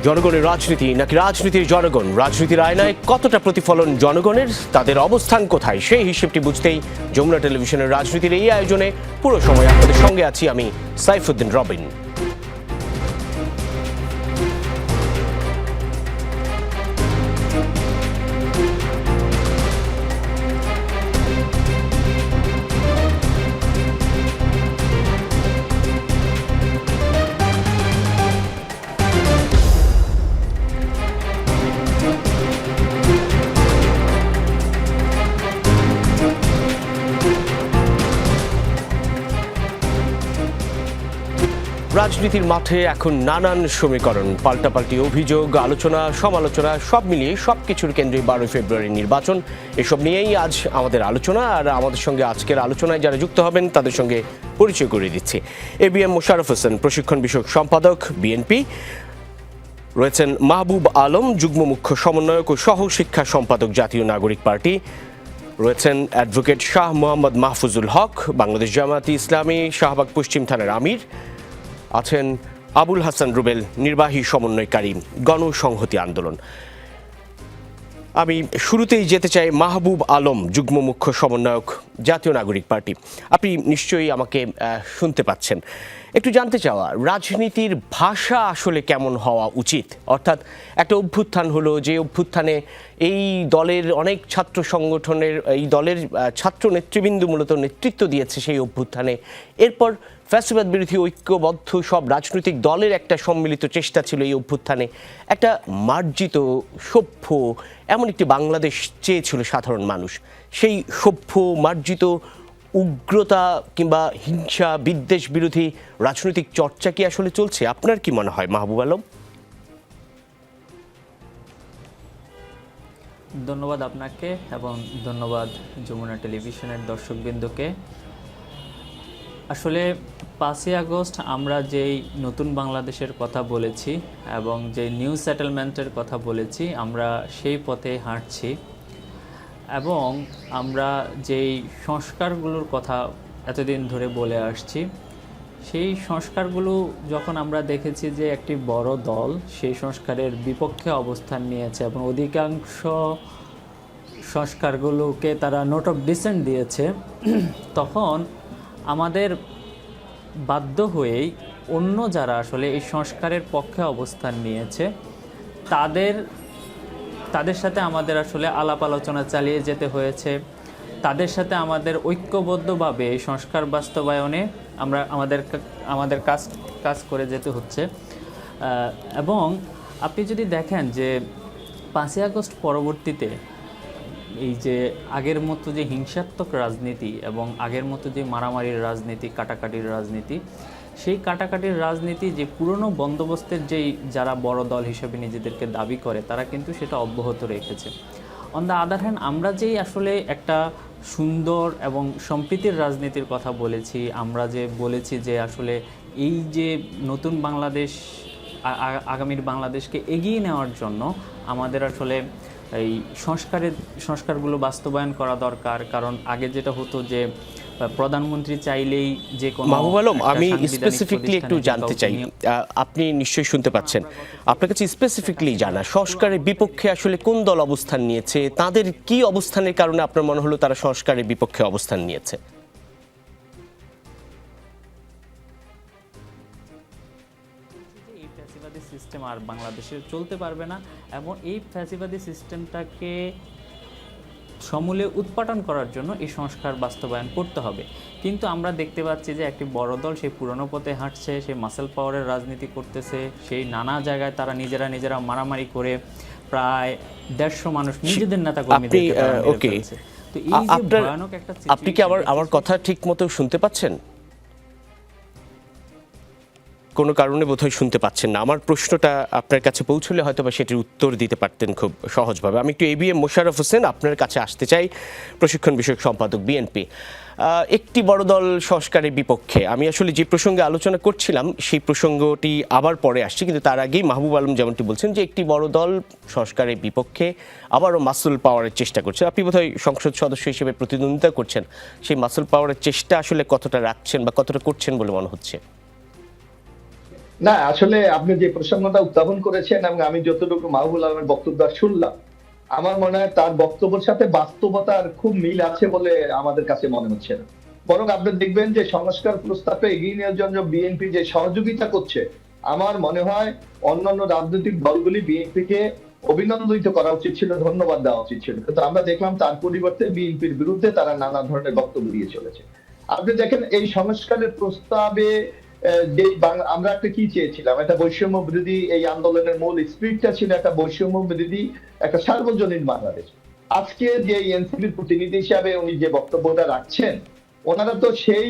জনগণের রাজনীতি নাকি রাজনীতির জনগণ, রাজনীতির আয়নায় কতটা প্রতিফলন জনগণের, তাদের অবস্থান কোথায়, সেই হিসেবটি বুঝতেই যমুনা টেলিভিশনের রাজনীতির এই আয়োজনে পুরো সময় আপনাদের সঙ্গে আছি আমি সাইফুদ্দিন রবিন। রাজনীতির মাঠে এখন নানান সমীকরণ, পাল্টাপাল্টি অভিযোগ, আলোচনা, সমালোচনা, সব মিলিয়ে সবকিছুর কেন্দ্রে 12 ফেব্রুয়ারি নির্বাচন। এসব নিয়েই আজ আমাদের আলোচনা। আর আমাদের সঙ্গে আজকের আলোচনায় যারা যুক্ত হবেন তাদের সঙ্গে পরিচয় করিয়ে দিচ্ছি। ABM মোশাররফ হোসেন, প্রশিক্ষণ বিষয়ক সম্পাদক, BNP। রয়েছেন মাহবুব আলম, যুগ্ম মুখ্য সমন্বয়ক ও সহ শিক্ষা সম্পাদক, জাতীয় নাগরিক পার্টি। রয়েছেন অ্যাডভোকেট শাহ মোহাম্মদ মাহফুজুল হক, বাংলাদেশ জামায়াতে ইসলামী শাহবাগ পশ্চিম থানার আমির। আছেন আবুল হাসান রুবেল, নির্বাহী সমন্বয়কারী, গণসংহতি আন্দোলন। আমি শুরুতেই যেতে চাই মাহবুব আলম, যুগ্ম মুখ্য সমন্বয়ক, জাতীয় নাগরিক পার্টি। আপনি নিশ্চয়ই আমাকে শুনতে পাচ্ছেন। একটু জানতে চাওয়া, রাজনীতির ভাষা আসলে কেমন হওয়া উচিত? অর্থাৎ একটা অভ্যুত্থান হলো, যে অভ্যুত্থানে এই দলের অনেক ছাত্র সংগঠনের, এই দলের ছাত্র নেতৃবৃন্দ মূলত নেতৃত্ব দিয়েছে সেই অভ্যুত্থানে। এরপর ফ্যাসিবাদ বিরোধী ঐক্যবদ্ধ সব রাজনৈতিক দলের একটা সম্মিলিত চেষ্টা ছিল এই অভ্যুত্থানে একটা মার্জিত, সভ্য, এমন একটি বাংলাদেশ চেয়েছিল সাধারণ মানুষ। সেই সভ্য, মার্জিত, উগ্রতা কিংবা হিংসা, বিদ্বেষ বিরোধী রাজনৈতিক চর্চা কি আসলে চলছে? আপনার কি মনে হয় মাহবুব আলম? ধন্যবাদ আপনাকে এবং ধন্যবাদ যমুনা টেলিভিশনের দর্শকবৃন্দকে। আসলে 5ই আগস্ট আমরা যেই নতুন বাংলাদেশের কথা বলেছি এবং যে নিউ সেটেলমেন্টের কথা বলেছি, আমরা সেই পথে হাঁটছি এবং আমরা যেই সংস্কারগুলোর কথা এতদিন ধরে বলে আসছি, সেই সংস্কারগুলো যখন আমরা দেখেছি যে একটি বড় দল সেই সংস্কারের বিপক্ষে অবস্থান নিয়েছে এবং অধিকাংশ সংস্কারগুলোকে তারা নোট অফ ডিসেন্ট দিয়েছে, তখন আমাদের বাধ্য হয়েই অন্য যারা আসলে এই সংস্কারের পক্ষে অবস্থান নিয়েছে তাদের সাথে আমাদের আসলে আলাপ আলোচনা চালিয়ে যেতে হয়েছে। তাদের সাথে আমাদের ঐক্যবদ্ধভাবে এই সংস্কার বাস্তবায়নে আমাদের কাজ করে যেতে হচ্ছে। এবং আপনি যদি দেখেন যে 5ই আগস্ট পরবর্তীতে এই যে আগের মতো যে হিংসাত্মক রাজনীতি এবং আগের মতো যে মারামারির রাজনীতি, কাটাকাটির রাজনীতি, সেই কাটাকাটির রাজনীতি যে পুরনো বন্দোবস্তের যেই যারা বড় দল হিসেবে নিজেদেরকে দাবি করে তারা কিন্তু সেটা অব্যাহত রেখেছে। অন দ্য আদার হ্যান্ড আমরা যেই আসলে একটা সুন্দর এবং সম্প্রীতির রাজনীতির কথা বলেছি, আমরা যে বলেছি যে আসলে এই যে নতুন বাংলাদেশ, আগামীর বাংলাদেশকে এগিয়ে নেওয়ার জন্য আমাদের আসলে এই সংস্কারগুলো বাস্তবায়ন করা দরকার। কারণ আগে যেটা হতো যে প্রধানমন্ত্রী চাইলেই যে কোনো। মাহবুব আলম, আমি স্পেসিফিকলি একটু জানতে চাই, আপনি নিশ্চয়ই শুনতে পাচ্ছেন, আপনার কাছে স্পেসিফিকলি জানা, সংস্কারের বিপক্ষে আসলে কোন দল অবস্থান নিয়েছে, তাদের কি অবস্থানের কারণে আপনার মনে হলো তারা সংস্কারের বিপক্ষে অবস্থান নিয়েছে? এই ফ্যাসিবাদী সিস্টেম আর বাংলাদেশে চলতে পারবে না এবং এই ফ্যাসিবাদী সিস্টেমটাকে সমূলে উৎপাটন করার জন্য এই সংস্কার বাস্তবায়ন করতে হবে। কিন্তু আমরা দেখতে পাচ্ছি যে একটি বড় দল সেই পুরনো পথে হাঁটছে, সেই মাসেল পাওয়ারের রাজনীতি করতেছে, সেই নানা জায়গায় তারা নিজেরা মারামারি করে প্রায় 150 মানুষ নিজেদের নেতা কর্মীদেরকে মেরে ফেলছে। তো এই যে ভয়ানক একটা, আপনি কি আমার কথা ঠিক মতো শুনতে পাচ্ছেন? কোনো কারণে বোধহয় শুনতে পাচ্ছেন না। আমার প্রশ্নটা আপনার কাছে পৌঁছলে হয়তো বা সেটির উত্তর দিতে পারতেন খুব সহজভাবে। আমি একটু ABM মোশাররফ হোসেন, আপনার কাছে আসতে চাই, প্রশিক্ষণ বিষয়ক সম্পাদক, BNP। একটি বড় দল সংস্কারের বিপক্ষে, আমি আসলে যে প্রসঙ্গে আলোচনা করছিলাম সেই প্রসঙ্গটি আবার পরে আসছি, কিন্তু তার আগেই মাহবুব আলম যেমনটি বলছেন যে একটি বড় দল সংস্কারের বিপক্ষে আবারও মাসল পাওয়ারের চেষ্টা করছে। আপনি বোধহয় সংসদ সদস্য হিসেবে প্রতিদ্বন্দ্বিতা করছেন, সেই মাসল পাওয়ারের চেষ্টা আসলে কতটা রাখছেন বা কতটা করছেন বলে মনে হচ্ছে? না, আসলে আপনি যে প্রসঙ্গটা উত্থাপন করেছেন এবং আমি যতটুকু মাহবুবুল আলমের বক্তব্য শুনলাম, আমার মনে হয় তার বক্তব্যের সাথে বাস্তবতার খুব মিল আছে বলে আমাদের কাছে মনে হচ্ছে না। বরং আপনি দেখবেন যে সংস্কার প্রস্তাবে এগিয়ে নেওয়ার জন্য বিএনপি যে সহযোগিতা করছে, আমার মনে হয় অন্যান্য রাজনৈতিক দলগুলি বিএনপিকে অভিনন্দিত করা উচিত ছিল, ধন্যবাদ দেওয়া উচিত ছিল। কিন্তু আমরা দেখলাম তার পরিবর্তে বিএনপির বিরুদ্ধে তারা নানা ধরনের বক্তব্য দিয়ে চলেছে। আপনি দেখেন এই সংস্কারের প্রস্তাবে যে আমরা একটা কি চেয়েছিলাম, একটা বৈষম্য বিরোধী, এই আন্দোলনের মূল স্পিরিটটা ছিল একটা বৈষম্য বিরোধী, একটা সার্বজনীন বাংলাদেশ। আজকে যে এনসিপির প্রতিনিধি হিসাবে উনি যে বক্তব্যটা রাখছেন, ওনারা তো সেই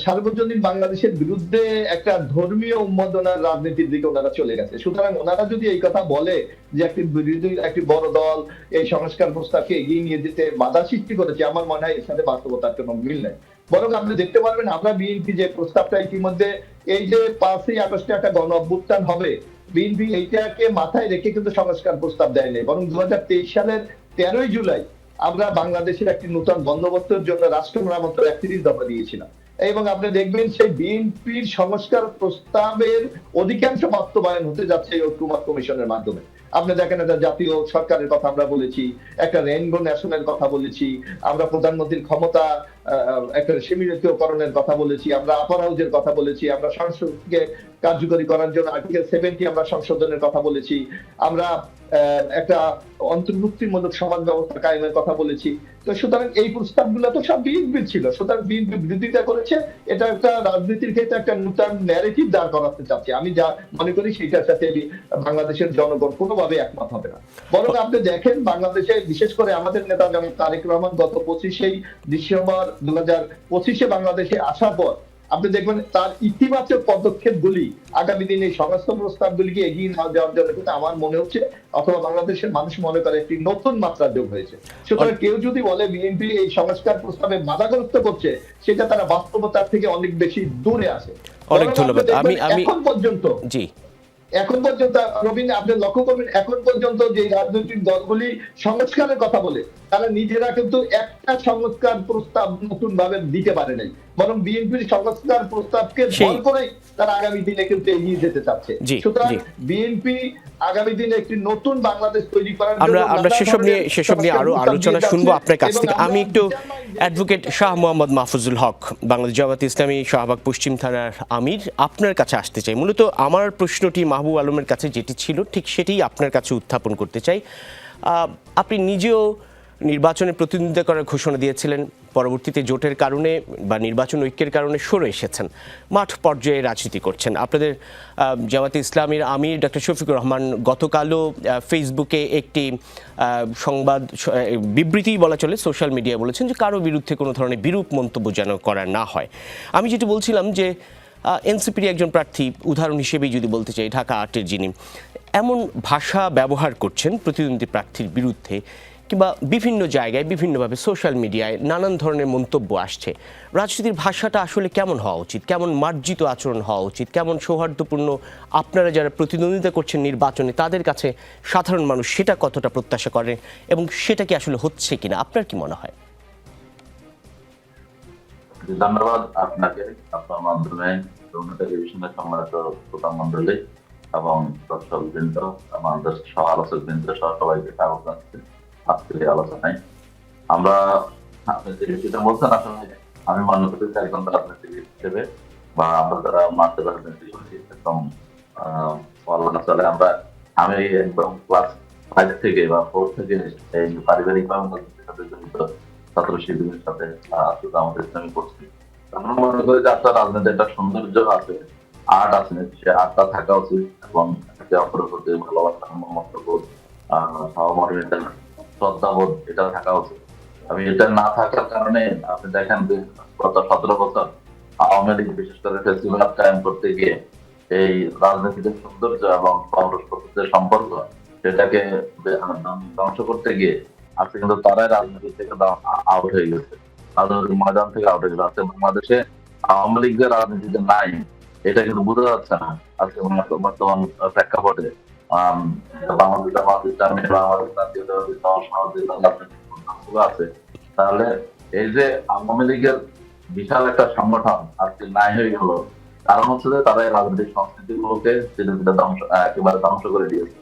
সার্বজনীন বাংলাদেশের বিরুদ্ধে একটা ধর্মীয় উন্মাদনার রাজনীতির দিকে ওনারা চলে গেছে। সুতরাং ওনারা যদি এই কথা বলে যে একটি বিরোধী, একটি বড় দল এই সংস্কার প্রস্তাবকে এগিয়ে নিয়ে যেতে বাধা সৃষ্টি করেছে, আমার মনে হয় এর সাথে বাস্তবতার কোনো মিল নেই। বরং আপনি দেখতে পারবেন আমরা বিএনপি যে প্রস্তাবটা ইতিমধ্যে, এই যে 5ই আগস্টে একটা গণ অভ্যুত্থান হবে, বিএনপি এইটাকে মাথায় রেখে কিন্তু সংস্কার প্রস্তাব দেয়নি, বরং 2023 সালের 13ই জুলাই আমরা বাংলাদেশের একটি নতুন বন্দোবস্তের জন্য রাষ্ট্র মেরামতের 31 দফা দিয়েছিলাম। এবং আপনি দেখবেন সেই বিএনপির সংস্কার প্রস্তাবের অধিকাংশ বাস্তবায়ন হতে যাচ্ছে এই ঐক্যমত্য কমিশনের মাধ্যমে। আপনি দেখেন একটা জাতীয় সরকারের কথা আমরা বলেছি, একটা রেইনবো ন্যাশনের কথা বলেছি, আমরা প্রধানমন্ত্রীর ক্ষমতা একটা সীমিতকরণের কথা বলেছি, আমরা আপার হাউজের কথা বলেছি, আমরা সংসদকে কার্যকরী করার জন্য আর্টিকেল 70 আমরা সংশোধনের কথা বলেছি, আমরা একটা অন্তর্ভুক্তিমূলক সমাজ ব্যবস্থা কায়েমের কথা বলেছি। তো সুতরাং এই প্রস্তাবগুলো তো সব বিএনপির ছিল, সুতরাং বিএনপি বিরোধিতা করেছে। এটা একটা রাজনীতির ক্ষেত্রে একটা নতুন ন্যারেটিভ দাঁড় করাতে চাচ্ছে। আমি যা মনে করি সেটার সাথে বাংলাদেশের জনগণ কোনোভাবে একমত হবে না। বরং আপনি দেখেন বাংলাদেশে বিশেষ করে আমাদের নেতা যেমন তারেক রহমান গত 25 ডিসেম্বর 2025 বাংলাদেশে আসার পর আপনি দেখবেন তার ইতিবাচক পদক্ষেপগুলি আগামী দিনে এই সমস্ত প্রস্তাবগুলিকে এগিয়ে না যাওয়ার জন্য কিন্তু আমার মনে হচ্ছে, অথবা বাংলাদেশের মানুষ মনে করে, একটি নতুন মাত্রা যোগ হয়েছে। সুতরাং কেউ যদি বলে বিএনপি এই সংস্কার প্রস্তাবে বাধাগ্রস্ত করছে, সেটা তারা বাস্তবতার থেকে অনেক বেশি দূরে আছে। অনেক ধন্যবাদ। আমি এখন পর্যন্ত জি রবীন্দ্র, আপনি লক্ষ্য করবেন এখন পর্যন্ত যে রাজনৈতিক দলগুলি সংস্কারের কথা বলে, তারা নিজেরা কিন্তু একটা সংস্কার প্রস্তাব নতুন ভাবে দিতে পারে নাই, বরং বিএনপির সংস্কার প্রস্তাবকে ভর করেই তারা আগামী দিনে কিন্তু এগিয়ে যেতে চাচ্ছে। সুতরাং বিএনপি আগামী দিনে একটি নতুন বাংলাদেশ তৈরি করার জন্য আমরা সেসব নিয়ে আরো আলোচনা শুনবো আপনার কাছ থেকে। আমি একটু অ্যাডভোকেট শাহ মোহাম্মদ মাহফুজুল হক, বাংলাদেশ জামায়াতে ইসলামী শাহবাগ পশ্চিম থানার আমির, আপনার কাছে আসতে চাই। মূলত আমার প্রশ্নটি মাহবুব আলমের কাছে যেটি ছিল ঠিক সেটাই আপনার কাছে উত্থাপন করতে চাই। আপনি নিজেও নির্বাচনে প্রতিদ্বন্দ্বিতা করার ঘোষণা দিয়েছিলেন, পরবর্তীতে জোটের কারণে বা নির্বাচন ঐক্যের কারণে সরে এসেছেন, মাঠ পর্যায়ে রাজনীতি করছেন। আপনাদের জামায়াতে ইসলামীর আমির ডক্টর শফিকুর রহমান গতকালও ফেসবুকে একটি সংবাদ বিবৃতি বলা চলে, সোশ্যাল মিডিয়ায় বলেছেন যে কারো বিরুদ্ধে কোনো ধরনের বিরূপ মন্তব্য যেন করা না হয়। আমি যেটি বলছিলাম যে এনসিপির একজন প্রার্থী, উদাহরণ হিসেবেই যদি বলতে চাই, ঢাকা 8-এর যিনি এমন ভাষা ব্যবহার করছেন প্রতিদ্বন্দ্বী প্রার্থীর বিরুদ্ধে, কিংবা বিভিন্ন জায়গায় বিভিন্নভাবে সোশ্যাল মিডিয়ায় নানান ধরনের মন্তব্য আসছে। রাজনীতির ভাষাটা আসলে কেমন হওয়া উচিত, কেমন মার্জিত আচরণ হওয়া উচিত, কেমন সৌহার্দ্যপূর্ণ আপনারা যারা প্রতিদ্বন্দ্বিতা করছেন নির্বাচনে তাদের কাছে সাধারণ মানুষ সেটা কতটা প্রত্যাশা করে এবং সেটা কি আসলে হচ্ছে কিনা, আপনার কি মনে হয়? ধন্যবাদ আপনাকে, আপনার মাধ্যমে টেলিভিশনের সম্মানিত শ্রোতা মন্ডলী এবং দর্শক বৃন্দ, আমাদের সহ আলোচক বৃন্দ সহ সবাইকে স্বাগত জানাচ্ছি আজকের এই আলোচনায়। আমরা আপনি যে বিষয়টা বলছেন, আসলে আমি মনে করি একজন রাজনীতিবিদ হিসেবে বা আমরা যারা মাঠে রাজনীতি করি একদম চলে, আমি একদম ক্লাস 5 থেকে বা 4 থেকে এই পারিবারিক রাজনীতির সাথে জড়িত, ছাত্র শিবিরের সাথে আমাদের ইসলামী করছি। আমরা মনে করি যে আপনার রাজনীতি একটা সৌন্দর্য আছে, আর্ট আছে, সে আর্টটা থাকা উচিত এবং একে অপরের প্রতি ভালোবাসা, মমত্ববোধ, সহমর্মিতা, শ্রদ্ধাবোধ এটা থাকা উচিত। আমি এটা না থাকার কারণে আপনি দেখেন যে গত 17 বছর আওয়ামী লীগ বিশেষ করে ফেসিবাদ কায়েম করতে গিয়ে এই রাজনীতির সৌন্দর্য এবং কংগ্রেস যে সম্পর্ক সেটাকে ধ্বংস করতে গিয়ে আজকে কিন্তু তারাই রাজনীতি থেকে আউট হয়ে গেছে, রাজনৈতিক ময়দান থেকে আউট হয়ে গেছে। আজকে বাংলাদেশে আওয়ামী লীগ যে রাজনীতিতে নাই এটা কিন্তু বোঝা যাচ্ছে না আজকে বর্তমান প্রেক্ষাপটে। বাংলাদেশ জামায়াত ইসলামী, বাংলাদেশ জাতীয়তাবাদী দল আছে, তাহলে এই যে আওয়ামী লীগের বিশাল একটা সংগঠন আজকে নাই হয়ে গেল, কারণ হচ্ছে যে তারা এই রাজনৈতিক সংস্কৃতিগুলোকে ধীরে ধীরে একেবারে ধ্বংস করে দিয়েছে।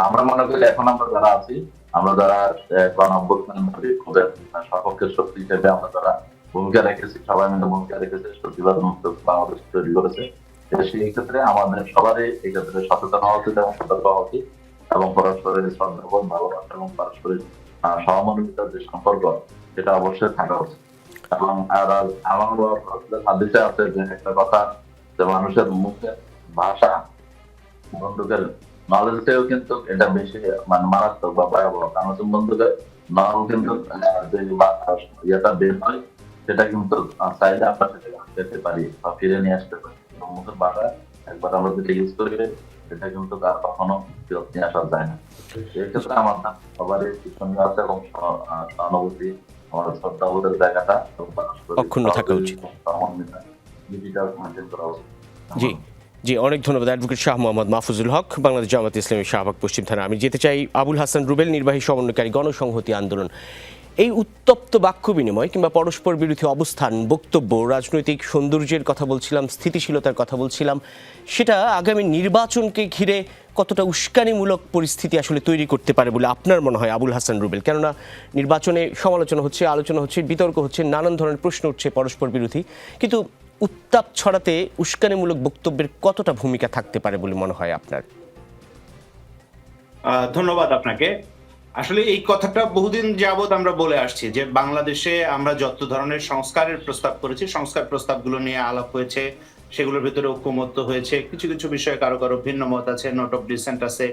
আমরা মনে করি এখন আমরা যারা আছি, আমরা যারা গণ-অভ্যুত্থানের সপক্ষের শক্তি হিসেবে আমরা যারা ভূমিকা রেখেছি, সবাই মিলে ভূমিকা রেখেছে, সত্যিবাদ মুক্ত বাংলাদেশ তৈরি করেছে। সেই ক্ষেত্রে আমাদের সবারই এই ক্ষেত্রে সচেতন হওয়া উচিত এবং সতর্ক হওয়া উচিত, এবং পরস্পরের শ্রদ্ধাবোধ, ভালোবাসা এবং পারস্পরিক সহমর্মিতার যে সম্পর্ক, সেটা অবশ্যই থাকা উচিত। এবং আমার হাদিসে আছে যে একটা কথা, যে মানুষের মুখের ভাষা বন্দুকের নলেজটাও কিন্তু এটা বেশি মারাত্মক বা ভয়াবহ। কারণ হচ্ছে বন্দুকের নল কিন্তু যে ইয়েটা বের হয়, সেটা কিন্তু চাইলে আমরা পেতে পারি বা ফিরে নিয়ে আসতে পারি। মুখের ভাষা একবার আমরা যেটা ইউজ করি, সেটা কিন্তু আর কখনো ফেরত নিয়ে আসা যায় না। সেক্ষেত্রে আমার সবারই সঙ্গে আছে এবং সহানুভূতি, আমাদের শ্রদ্ধাবোধের জায়গাটা অক্ষুণ্ণ থাকা উচিত। জি জি, অনেক ধন্যবাদ অ্যাডভোকেট শাহ মোহাম্মদ মাহফুজুল হক, বাংলাদেশ জামায়াতে ইসলামী শাহবাগ পশ্চিম থানা। আমি যেতে চাই আবুল হাসান রুবেল, নির্বাহী সমন্বয়কারী, গণসংহতি আন্দোলন। এই উত্তপ্ত বাক্য বিনিময় কিংবা পরস্পর বিরোধী অবস্থান, বক্তব্য, রাজনৈতিক সৌন্দর্যের কথা বলছিলাম, স্থিতিশীলতার কথা বলছিলাম, সেটা আগামী নির্বাচনকে ঘিরে কতটা উস্কানিমূলক পরিস্থিতি আসলে তৈরি করতে পারে বলে আপনার মনে হয় আবুল হাসান রুবেল? কেননা নির্বাচনে সমালোচনা হচ্ছে, আলোচনা হচ্ছে, বিতর্ক হচ্ছে, নানান ধরনের প্রশ্ন উঠছে পরস্পর বিরোধী, কিন্তু উত্তাপ ছড়াতে উস্কানিমূলক বক্তব্যের কতটা ভূমিকা থাকতে পারে বলে মনে হয় আপনার? ধন্যবাদ আপনাকে। আসলে এই কথাটা বহুদিন যাবৎ আমরা বলে আসছি যে বাংলাদেশে আমরা যত ধরনের সংস্কারের প্রস্তাব করেছি, সংস্কার প্রস্তাবগুলো নিয়ে আলাপ হয়েছে, সেগুলোর ভিতরে ঐক্যমত্য হয়েছে। কিছু কিছু বিষয়ে কারো কারো ভিন্ন মত আছে, নোট অফ ডিসেন্ট আছে।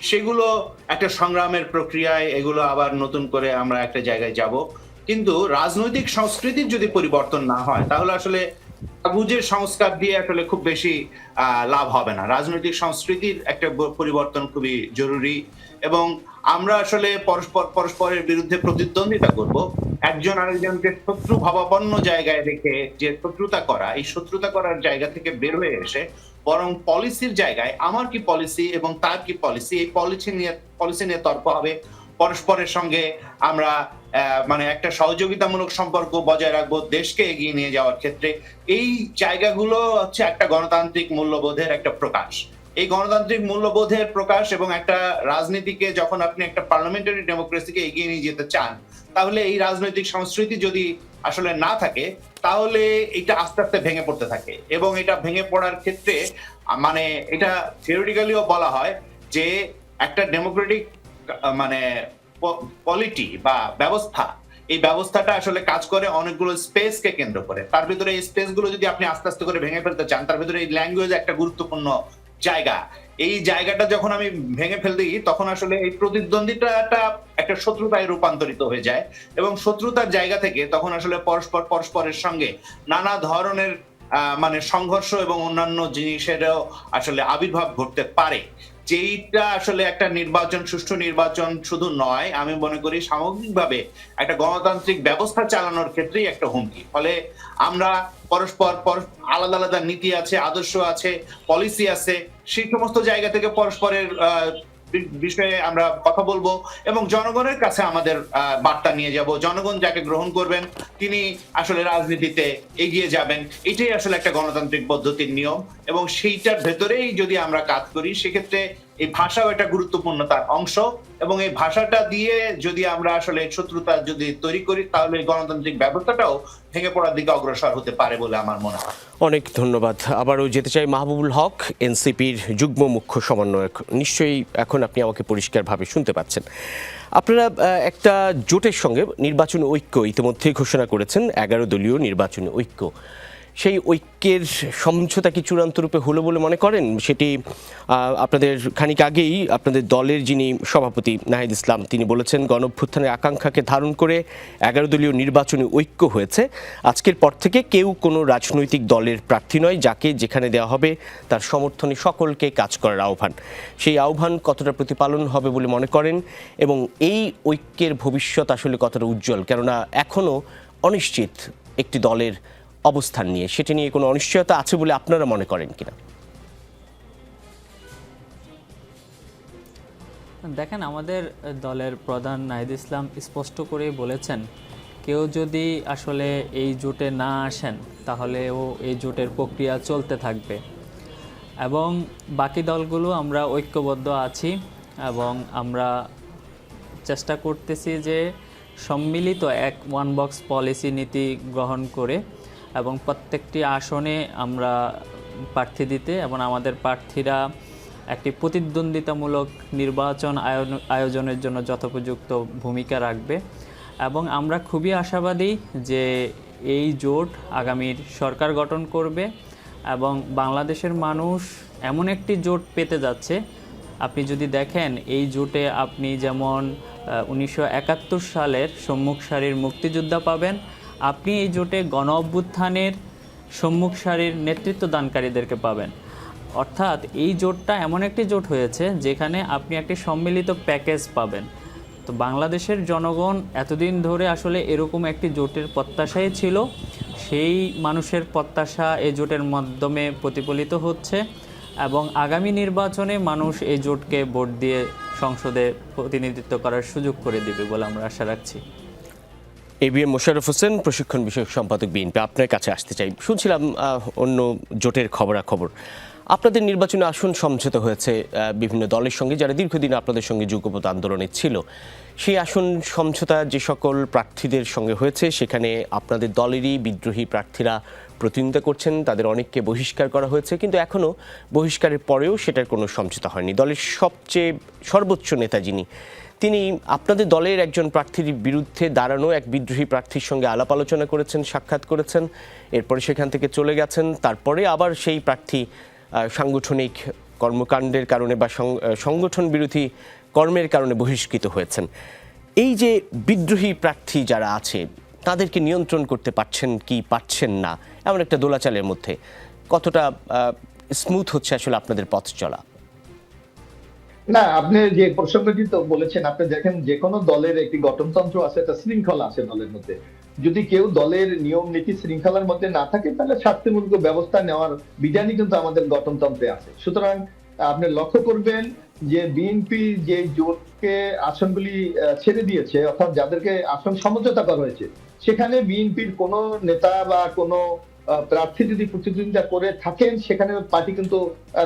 সেগুলো একটা সংগ্রামের প্রক্রিয়ায়, এগুলো আবার নতুন করে আমরা একটা জায়গায় যাব। কিন্তু রাজনৈতিক সংস্কৃতির যদি পরিবর্তন না হয়, তাহলে আসলে কাগজের সংস্কার দিয়ে আসলে খুব বেশি লাভ হবে না। রাজনৈতিক সংস্কৃতির একটা পরিবর্তন খুবই জরুরি, এবং আমরা আসলে পরস্পরের বিরুদ্ধে প্রতিদ্বন্দ্বিতা করব, একজন আরেকজনকে শত্রু ভাবাপন্ন জায়গায় রেখে যে শত্রুতা করা, এই শত্রুতা করার জায়গা থেকে বের হয়ে এসে বরং পলিসির জায়গায় আমার কি পলিসি এবং তার কি পলিসি, এই পলিসি নিয়ে তর্ক হবে। পরস্পরের সঙ্গে আমরা মানে একটা সহযোগিতামূলক সম্পর্ক বজায় রাখবো দেশকে এগিয়ে নিয়ে যাওয়ার ক্ষেত্রে। এই জায়গাগুলো হচ্ছে একটা গণতান্ত্রিক মূল্যবোধের একটা প্রকাশ। এই গণতান্ত্রিক মূল্যবোধের প্রকাশ এবং একটা রাজনীতিকে, যখন আপনি একটা পার্লামেন্টারি ডেমোক্রেসিকে এগিয়ে নিয়ে যেতে চান, তাহলে এই রাজনৈতিক সংস্কৃতি যদি আসলে না থাকে, তাহলে এটা আস্তে আস্তে ভেঙে পড়তে থাকে। এবং এটা ভেঙে পড়ার ক্ষেত্রে মানে এটা থিওরিটিক্যালিও বলা হয় যে একটা ডেমোক্রেটিক মানে পলিটি বা ব্যবস্থা, এই ব্যবস্থাটা আসলে কাজ করে অনেকগুলো স্পেসকে কেন্দ্র করে। তার ভিতরে এই স্পেসগুলো যদি আপনি আস্তে আস্তে করে ভেঙে ফেলতে চান, তার ভিতরে এই ল্যাঙ্গুয়েজ একটা গুরুত্বপূর্ণ জায়গা। এই জায়গাটা যখন আমি ভেঙে ফেল দিই, তখন আসলে এই প্রতিদ্বন্দ্বিতাটা একটা শত্রুতায় রূপান্তরিত হয়ে যায়, এবং শত্রুতার জায়গা থেকে তখন আসলে পরস্পরের সঙ্গে নানা ধরনের মানে সংঘর্ষ এবং অন্যান্য জিনিসেরও আসলে আবির্ভাব ঘটতে পারে। যেইটা আসলে একটা নির্বাচন, সুষ্ঠু নির্বাচন শুধু নয়, আমি মনে করি সামগ্রিকভাবে একটা গণতান্ত্রিক ব্যবস্থা চালানোর ক্ষেত্রেই একটা হুমকি। ফলে আমরা পরস্পর আলাদা আলাদা নীতি আছে, আদর্শ আছে, পলিসি আছে, সেই সমস্ত জায়গা থেকে পরস্পরের বিষয়ে আমরা কথা বলবো এবং জনগণের কাছে আমাদের বার্তা নিয়ে যাব। জনগণ যাকে গ্রহণ করবেন তিনি আসলে রাজনীতিতে এগিয়ে যাবেন। এটাই আসলে একটা গণতান্ত্রিক পদ্ধতির নিয়ম, এবং সেইটার ভেতরেই যদি আমরা কাজ করি, সেক্ষেত্রে এই ভাষাও একটা গুরুত্বপূর্ণ তার অংশ, এবং এই ভাষাটা দিয়ে যদি আমরা আসলে শত্রুতা যদি তৈরি করি, তাহলে গণতান্ত্রিক ব্যবস্থাটাও ভেঙে পড়ার দিকে অগ্রসর হতে পারে বলে আমার মনে হয়। অনেক ধন্যবাদ। আবারও যেতে চাই মাহবুবুল হক, এনসিপির যুগ্ম মুখ্য সমন্বয়ক। নিশ্চয়ই এখন আপনি আমাকে পরিষ্কারভাবে শুনতে পাচ্ছেন। আপনারা একটা জোটের সঙ্গে নির্বাচন ঐক্য ইতিমধ্যেই ঘোষণা করেছেন, 11 দলীয় নির্বাচনী ঐক্য। সেই ঐক্যের সমঝোতা কি চূড়ান্ত রূপে হলো বলে মনে করেন? সেটি আপনাদের খানিক আগেই আপনাদের দলের যিনি সভাপতি নাহিদ ইসলাম, তিনি বলেছেন গণঅভ্যুত্থানের আকাঙ্ক্ষাকে ধারণ করে 11 দলীয় নির্বাচনী ঐক্য হয়েছে। আজকের পর থেকে কেউ কোনো রাজনৈতিক দলের প্রার্থী নয়, যাকে যেখানে দেওয়া হবে তার সমর্থনে সকলকে কাজ করার আহ্বান। সেই আহ্বান কতটা প্রতিপালন হবে বলে মনে করেন, এবং এই ঐক্যের ভবিষ্যৎ আসলে কতটা উজ্জ্বল? কেননা এখনও অনিশ্চিত একটি দলের অবস্থান নিয়ে, সেটি নিয়ে কোনো অনিশ্চয়তা আছে বলে আপনারা মনে করেন কিনা? দেখেন, আমাদের দলের প্রধান নাহিদ ইসলাম স্পষ্ট করেই বলেছেন, কেউ যদি আসলে এই জোটে না আসেন তাহলেও এই জোটের প্রক্রিয়া চলতে থাকবে। এবং বাকি দলগুলো আমরা ঐক্যবদ্ধ আছি এবং আমরা চেষ্টা করতেছি যে সম্মিলিত এক ওয়ান বক্স পলিসি নীতি গ্রহণ করে এবং প্রত্যেকটি আসনে আমরা প্রার্থী দিতে এবং আমাদের প্রার্থীরা একটি প্রতিদ্বন্দ্বিতামূলক নির্বাচন আয়োজনের জন্য যথোপযুক্ত ভূমিকা রাখবে। এবং আমরা খুবই আশাবাদী যে এই জোট আগামীর সরকার গঠন করবে এবং বাংলাদেশের মানুষ এমন একটি জোট পেতে যাচ্ছে। আপনি যদি দেখেন এই জোটে আপনি যেমন 1971 সালের সম্মুখ সারির মুক্তিযোদ্ধা পাবেন, আপনি এই জোটে গণ অভ্যুত্থানের সম্মুখ সারির নেতৃত্ব দানকারীদেরকে পাবেন। অর্থাৎ এই জোটটা এমন একটি জোট হয়েছে যেখানে আপনি একটি সম্মিলিত প্যাকেজ পাবেন। তো বাংলাদেশের জনগণ এতদিন ধরে আসলে এরকম একটি জোটের প্রত্যাশাই ছিল, সেই মানুষের প্রত্যাশা এই জোটের মাধ্যমে প্রতিফলিত হচ্ছে এবং আগামী নির্বাচনে মানুষ এই জোটকে ভোট দিয়ে সংসদে প্রতিনিধিত্ব করার সুযোগ করে দেবে বলে আমরা আশা রাখছি। ABM মোশাররফ হোসেন, প্রশিক্ষণ বিষয়ক সম্পাদক, বিএনপি, আপনার কাছে আসতে চাই। শুনছিলাম অন্য জোটের খবরাখবর। আপনাদের নির্বাচনে আসন সমঝোতা হয়েছে বিভিন্ন দলের সঙ্গে যারা দীর্ঘদিন আপনাদের সঙ্গে যুগপৎ আন্দোলনে ছিল। সেই আসন সমঝোতা যে সকল প্রার্থীদের সঙ্গে হয়েছে সেখানে আপনাদের দলেরই বিদ্রোহী প্রার্থীরা প্রতিদ্বন্দ্বিতা করছেন, তাদের অনেককে বহিষ্কার করা হয়েছে, কিন্তু এখনও বহিষ্কারের পরেও সেটার কোনো সমঝোতা হয়নি। দলের সবচেয়ে সর্বোচ্চ নেতা যিনি, তিনি আপনাদের দলের একজন প্রার্থীর বিরুদ্ধে দাঁড়ানো এক বিদ্রোহী প্রার্থীর সঙ্গে আলাপ আলোচনা করেছেন, সাক্ষাৎ করেছেন, এরপরে সেখান থেকে চলে গেছেন, তারপরে আবার সেই প্রার্থী সাংগঠনিক কর্মকাণ্ডের কারণে বা সংগঠন বিরোধী কর্মের কারণে বহিষ্কৃত হয়েছেন। এই যে বিদ্রোহী প্রার্থী যারা আছে তাদেরকে নিয়ন্ত্রণ করতে পারছেন কি পারছেন না, এমন একটা দোলাচালের মধ্যে কতটা স্মুথ হচ্ছে আসলে আপনাদের পথ চলা? না, আপনি যে প্রসঙ্গটি তো বলেছেন, আপনি দেখেন যে কোনো দলের একটি গঠনতন্ত্র আছে, একটা শৃঙ্খলা আছে দলের মধ্যে। যদি কেউ দলের নিয়ম নীতি শৃঙ্খলার মধ্যে না থাকে তাহলে শাস্তিমূলক ব্যবস্থা নেওয়ার বিধানই কিন্তু আমাদের গঠনতন্ত্রে আছে। সুতরাং আপনি লক্ষ্য করবেন যে বিএনপি যে জোটকে আসনগুলি ছেড়ে দিয়েছে, অর্থাৎ যাদেরকে আসন সমঝোতা করা হয়েছে, সেখানে বিএনপির কোনো নেতা বা কোনো প্রার্থী যদি প্রতিদ্বন্দ্বিতা করে থাকেন সেখানে পার্টি কিন্তু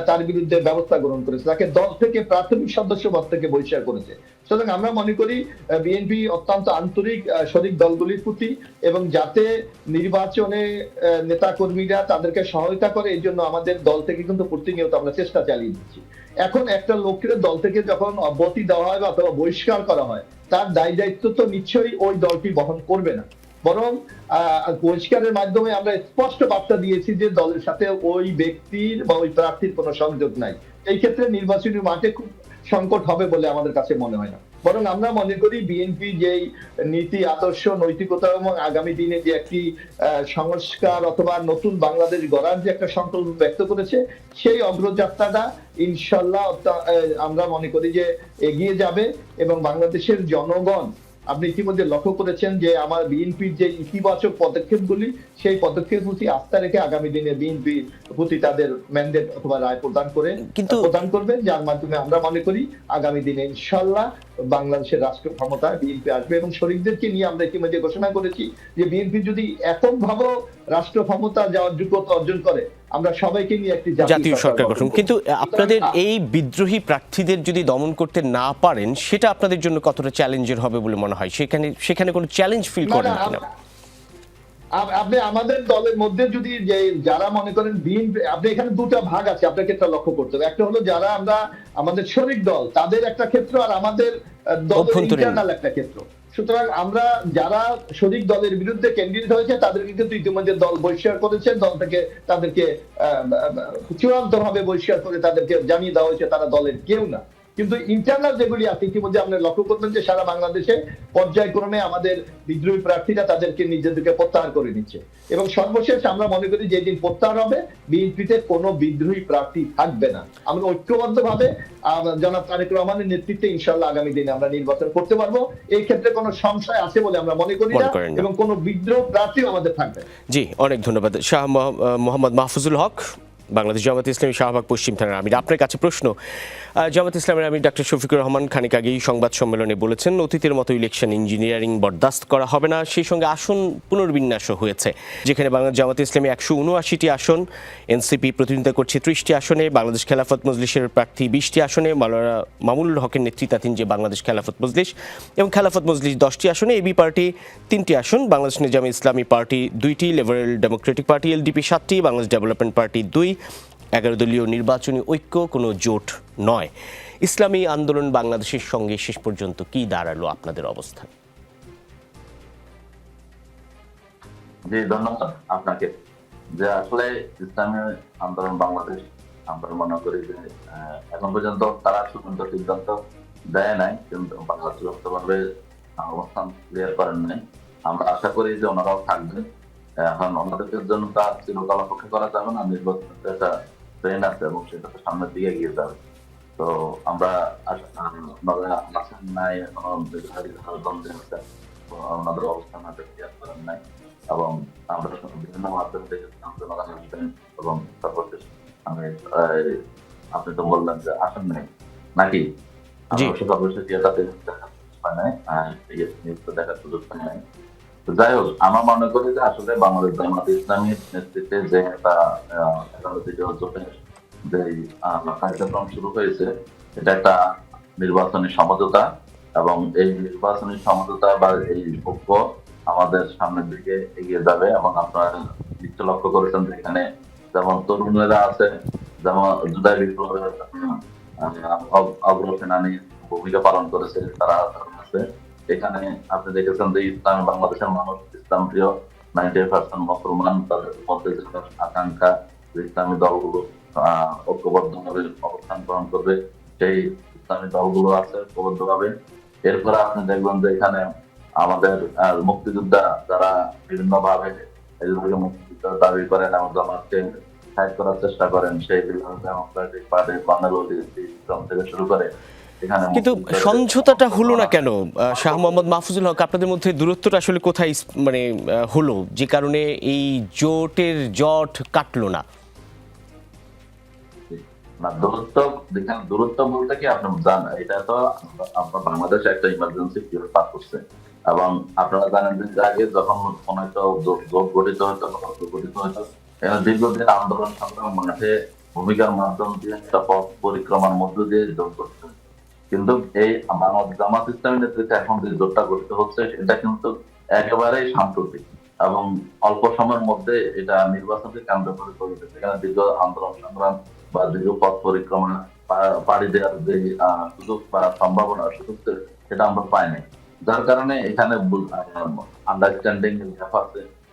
তার বিরুদ্ধে ব্যবস্থা গ্রহণ করেছে, তাকে দল থেকে প্রাথমিক সদস্য পদ থেকে বহিষ্কার করেছে। সুতরাং আমরা মনে করি বিএনপি অত্যন্ত আন্তরিক শরিক দলগুলির প্রতি, এবং যাতে নির্বাচনে নেতা কর্মীরা তাদেরকে সহায়তা করে এই জন্য আমাদের দল থেকে কিন্তু প্রতিনিয়ত আমরা চেষ্টা চালিয়ে দিচ্ছি। এখন একটা লোকের দল থেকে যখন অব্যাহতি দেওয়া হয় বা অথবা বহিষ্কার করা হয়, তার দায় দায়িত্ব তো নিশ্চয়ই ওই দলটি বহন করবে না, বরং বহিষ্কারের মাধ্যমে আমরা স্পষ্ট বার্তা দিয়েছি যে দলের সাথে ওই ব্যক্তির বা ওই প্রার্থীর কোনো সংযোগ নাই। এই ক্ষেত্রে নির্বাচনী মাঠে খুব সংকট হবে বলে আমাদের কাছে মনে হয় না, বরং আমরা মনে করি বিএনপি যেই নীতি আদর্শ নৈতিকতা এবং আগামী দিনে যে একটি সংস্কার অথবা নতুন বাংলাদেশ গড়ার যে একটা সংকল্প ব্যক্ত করেছে, সেই অগ্রযাত্রাটা ইনশাল্লাহ আমরা মনে করি যে এগিয়ে যাবে। এবং বাংলাদেশের জনগণ, আপনি ইতিমধ্যে লক্ষ্য করেছেন যে আমার বিএনপির যে ইতিবাচক পদক্ষেপগুলি, সেই পদক্ষেপের প্রতি আস্থা রেখে আগামী দিনে বিএনপির প্রতি তাদের ম্যান্ডেট অথবা রায় প্রদান করবেন, যার মাধ্যমে আমরা মনে করি আগামী দিনে ইনশাল্লাহ বাংলাদেশের রাষ্ট্র ক্ষমতায় বিএনপি আসবে। এবং শরীরদেরকে নিয়ে আমরা ইতিমধ্যে ঘোষণা করেছি যে বিএনপি যদি এককভাবে রাষ্ট্র ক্ষমতা যাওয়ার যোগ্যতা অর্জন করে, আমরা সবাইকে নিয়ে একটি জাতীয় সরকার গঠন। কিন্তু আপনাদের এই বিদ্রোহী প্রার্থীদের যদি দমন করতে না পারেন, সেটা আপনাদের জন্য কতটা চ্যালেঞ্জের হবে বলে মনে হয়? সেখানে কোনো চ্যালেঞ্জ ফিল করেন কিনা? আপনি আমাদের দলের মধ্যে যদি যে যারা মনে করেন বিএনপি, আপনি এখানে দুটা ভাগ আছে, আপনাকে একটা লক্ষ্য করতে হবে। একটা হলো যারা আমরা আমাদের শরিক দল, তাদের একটা ক্ষেত্র, আর আমাদের দলের ইন্টারনাল একটা ক্ষেত্র। সুতরাং আমরা যারা শরিক দলের বিরুদ্ধে ক্যান্ডিডেট হয়েছে তাদেরকে কিন্তু ইতিমধ্যে দল বহিষ্কার করেছে, দল থেকে তাদেরকে চূড়ান্ত ভাবে বহিষ্কার করে তাদেরকে জানিয়ে দেওয়া হয়েছে তারা দলের কেউ না। কিন্তু ইন্টারনাল যেগুলি আছে, ইতিমধ্যে আপনি লক্ষ্য করবেন যে সারা বাংলাদেশে পর্যায়ক্রমে আমাদের বিদ্রোহী প্রার্থীরা তাদেরকে নিজেদেরকে প্রত্যাহার করে নিচ্ছে। এবং সর্বশেষ আমরা মনে করি যে দিন প্রত্যাহার হবে, বিএনপিতে কোনো বিদ্রোহী প্রার্থী থাকবে না। আমরা ঐক্যবদ্ধ ভাবে জনাব তারেক রহমানের নেতৃত্বে ইনশাল্লাহ আগামী দিনে আমরা নির্বাচন করতে পারবো। এই ক্ষেত্রে কোনো সংশয় আছে বলে আমরা মনে করি না, এবং কোনো বিদ্রোহ প্রার্থীও আমাদের থাকবে। জি, অনেক ধন্যবাদ। শাহ মোহাম্মদ মাহফুজুল হক, বাংলাদেশ জামায়াতে ইসলামী শাহবাগ পশ্চিম থানার আমির, আপনার কাছে প্রশ্ন। জামায়াতে ইসলামের আমির ডক্টর শফিকুর রহমান খানিক আগেই সংবাদ সম্মেলনে বলেছেন অতীতের মতো ইলেকশন ইঞ্জিনিয়ারিং বরদাস্ত করা হবে না। সেই সঙ্গে আসন পুনর্বিন্যাসও হয়েছে, যেখানে বাংলাদেশ জামায়াতে ইসলামী 179টি আসন, এনসিপি প্রতিনিধিত্ব করছে 30টি আসনে, বাংলাদেশ খেলাফত মজলিসের প্রার্থী 20টি আসনে, মাওলানা মামুনুল হকের নেতৃত্বাধীন যে বাংলাদেশ খেলাফত মজলিস এবং খেলাফত মজলিস 10টি আসনে, এবি পার্টি 3টি আসন, বাংলাদেশ নিজামী ইসলামী পার্টি 2টি, লিবারেল ডেমোক্রেটিক পার্টি এলডিপি 7টি, বাংলাদেশ ডেভেলপমেন্ট পার্টি 2। 11 দলীয় নির্বাচনী ঐক্য, কোনো জোট নয়। ইসলামী আন্দোলন বাংলাদেশের সঙ্গে শেষ পর্যন্ত কি দাঁড়ালো আপনাদের অবস্থান? জি, ধন্যবাদ আপনাকে। যে আসলে ইসলামী আন্দোলন বাংলাদেশ, আমরা মনে করি যে এখন পর্যন্ত তারা চূড়ান্ত সিদ্ধান্ত দেয় নাই, কিন্তু বাংলা চূড়ান্তভাবে অবস্থান ক্লিয়ার করেন নাই। আমরা আশা করি যে ওনারাও থাকবেন। এখন ওনাদের জন্য তা চিরকাল অপেক্ষা করা যাবে না, নির্বাচনের একটা ট্রেন আছে এবং সেটা তো সামনের দিকে এগিয়ে যাবে। তো আমরা নাই এখনো দ্বন্দ্বে আছে, ওনাদের অবস্থান হাতে ক্লিয়ার করেন নাই এবং আমরা বিভিন্ন মাধ্যম থেকে আন্দোলন আসবেন এবং সর্বশেষ আমি আপনি তো বললেন যে আসেন নাই নাকি? সর্বশেষ দেখার সুযোগ পাই নাই। যাই হোক, আমার মনে করি যে আসলে বাংলাদেশ জামায়াতে ইসলামীর নেতৃত্বে যে একটা 11 জোটের যে কার্যক্রম শুরু হয়েছে, এটা একটা নির্বাচনী সমঝোতা এবং এই নির্বাচনী সমঝোতা বা এই ঐক্য আমাদের সামনের দিকে এগিয়ে যাবে। এবং আপনারা নিশ্চয় লক্ষ্য করেছেন যে এখানে যেমন তরুণেরা আছে, যেমন জুলাই বিপ্লবের অগ্রসেনানী ভূমিকা পালন করেছে, তারা আছে এখানে। আপনি দেখেছেন যে ইসলামী বাংলাদেশের মানুষ ইসলাম প্রিয়, 90% মুসলমান, তাদের মধ্যে আকাঙ্ক্ষা ইসলামী দলগুলো ঐক্যবদ্ধভাবে অবস্থান গ্রহণ করবে, সেই ইসলামী দলগুলো আছে ঐক্যবদ্ধভাবে। এরপরে আপনি দেখবেন যে এখানে আমাদের মুক্তিযোদ্ধা যারা বিভিন্ন ভাবে মুক্তিযোদ্ধার দাবি করেন এবং জামাতকে সাইড করার চেষ্টা করেন, সেই বিভিন্ন ডেমোক্রেটিক পার্টি কর্নেল থেকে শুরু করে। কিন্তু সমঝোতাটা হলো না কেন শাহ মোহাম্মদ মাহফুজুল হক? আপনাদের মধ্যে দূরত্বটা আসলে কোথায় মানে হলো যে কারণে এই জট কাটলো না? দূরত্ব বলতে কি আপনি জানেন, এটা তো আপনার বাংলাদেশ একটা ইমার্জেন্সি পিরিয়ড পার করছে এবং আপনারা জানেন যে আগে যখন কোন একটা জোট গঠিত হতো দীর্ঘদিন আন্দোলন সংগ্রাম মাঠে ভূমিকার মাধ্যম দিয়ে একটা পথ পরিক্রমার মধ্য দিয়ে জোট করতে, কিন্তু এই বাংলাদেশ জামাত ইসলামী নেতৃত্বে এখন যে জোটটা গঠিত হচ্ছে এটা কিন্তু একেবারেই সাম্প্রতিক এবং অল্প সময়ের মধ্যে এটা নির্বাচনকে কেন্দ্র করে চলছে। সেখানে দীর্ঘ আন্দোলন সংগ্রাম বা দীর্ঘ পথ পরিক্রমা পাড়ি দেওয়ার যে সুযোগ বা সম্ভাবনা সুযোগ সেটা আমরা পাই নাই, যার কারণে এখানে আন্ডারস্ট্যান্ডিং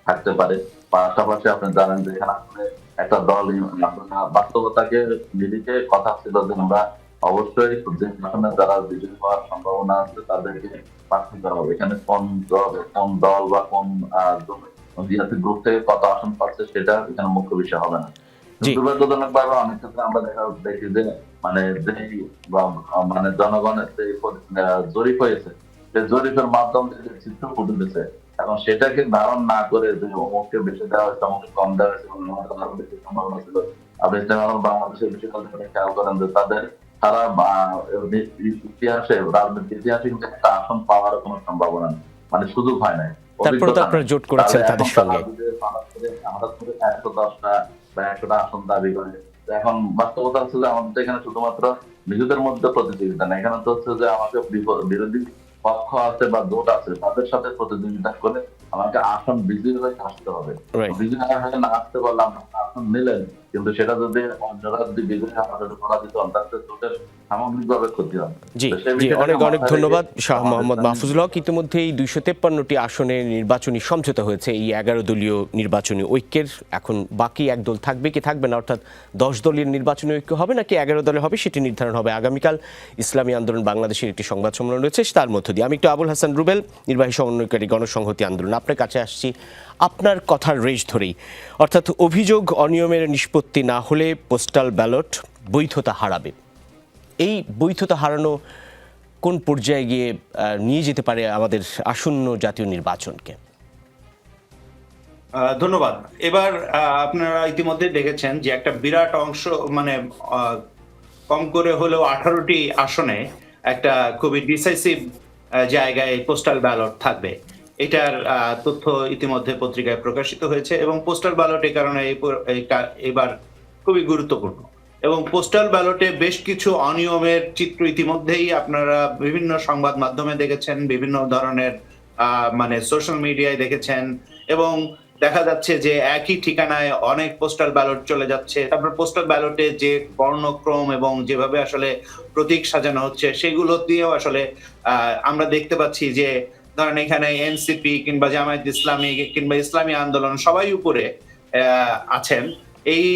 থাকতে পারে। পাশাপাশি আপনি জানেন যে এখানে আসলে একটা দল বাস্তবতাকে নিরিখে কথা ছিল যে আমরা অবশ্যই যারা বিজয়ী হওয়ার সম্ভাবনা আছে তাদেরকে প্রার্থী করা হবে। এখানে কোন দল বা কোন গ্রুপ থেকে কত আসন পাচ্ছে সেটা এখানে মুখ্য বিষয় হবে না। দুর্ভাগ্যজনক ভাবে অনেক ক্ষেত্রে আমরা দেখি যে মানে জনগণের যে জরিপ হয়েছে, সেই জরিপের মাধ্যমে যে চিত্র ফুটে উঠেছে, এখন সেটাকে ধারণ না করে যে অমুককে বেশি দেওয়া হয়েছে অমুককে কম দেওয়া হয়েছে আরো বেশি সম্ভাবনা ছিল। আপনি বাংলাদেশের বিষয়টা খেয়াল করেন যে তাদের সারা ইতিহাসে রাজনৈতিক ইতিহাসে কিন্তু একটা আসন পাওয়ার কোনো সম্ভাবনা নেই, মানে সুযোগ হয় নাই। তারপরে তো আপনারা জোট করেছেন তাদের সঙ্গে। 110টা বা 100টা আসন দাবি করে, এখন বাস্তবতা হচ্ছে যে আমাদের এখানে শুধুমাত্র নিজেদের মধ্যে প্রতিযোগিতা না, এখানে তো হচ্ছে যে আমাকে বিরোধী পক্ষ আছে বা জোট আছে তাদের সাথে প্রতিযোগিতা করে আমাকে আসন বিজয়ী হয়ে আসতে হবে। বিজয়ী হয়ে না আসতে পারলে আমরা আসন নিলেন, কিন্তু সেটা যদি অন্যরা যদি বিজয়ী আমাদের পরাজিত হন তাতে জোটের সামগ্রিকভাবে ক্ষতি হবে। জি, অনেক ধন্যবাদ শাহ মোহাম্মদ মাহফুজুল হক। ইতিমধ্যেই 253টি আসনে নির্বাচনী সমঝোতা হয়েছে এই 11 দলীয় নির্বাচনী ঐক্যের। এখন বাকি এক দল থাকবে কি থাকবে না, অর্থাৎ 10 দলীয় নির্বাচনী ঐক্য হবে নাকি 11 দলে হবে, সেটি নির্ধারণ হবে আগামীকাল। ইসলামী আন্দোলন বাংলাদেশের একটি সংবাদ সম্মেলন রয়েছে, তার মধ্য দিয়ে আমি একটু আবুল হাসান রুবেল, নির্বাহী সমন্বয়কারী গণসংহতি আন্দোলন, আপনার কাছে আসছি আপনার কথার রেশ ধরেই। অর্থাৎ অভিযোগ অনিয়মের নিষ্পত্তি না হলে পোস্টাল ব্যালট বৈধতা হারাবে। এই বৈধতা হারানো কোন পর্যায়ে গিয়ে নিয়ে যেতে পারে আমাদের আসন্ন জাতীয় নির্বাচনকে? ধন্যবাদ। এবার আপনারা ইতিমধ্যে দেখেছেন যে একটা বিরাট অংশ, মানে কম করে হলেও 18টি আসনে একটা খুবই ডিসাইসিভ জায়গায় পোস্টাল ব্যালট থাকবে। এটার তথ্য ইতিমধ্যে পত্রিকায় প্রকাশিত হয়েছে এবং পোস্টাল ব্যালট এই কারণে এবার খুবই গুরুত্বপূর্ণ। এবং পোস্টাল ব্যালটে বেশ কিছু অনিয়মের চিত্র ইতিমধ্যেই আপনারা বিভিন্ন সংবাদ মাধ্যমে দেখেছেন, বিভিন্ন ধরনের মানে সোশ্যাল মিডিয়ায় দেখেছেন, এবং দেখা যাচ্ছে যে একই ঠিকানায় অনেক পোস্টাল ব্যালট চলে যাচ্ছে। তারপর পোস্টাল ব্যালটে যে বর্ণক্রম এবং যেভাবে আসলে প্রতীক সাজানো হচ্ছে সেগুলো দিয়েও আসলে আমরা দেখতে পাচ্ছি যে ধরেন এখানে এনসিপি কিংবা জামায়াত ইসলামী কিংবা ইসলামী আন্দোলন সবাই উপরে আছেন এই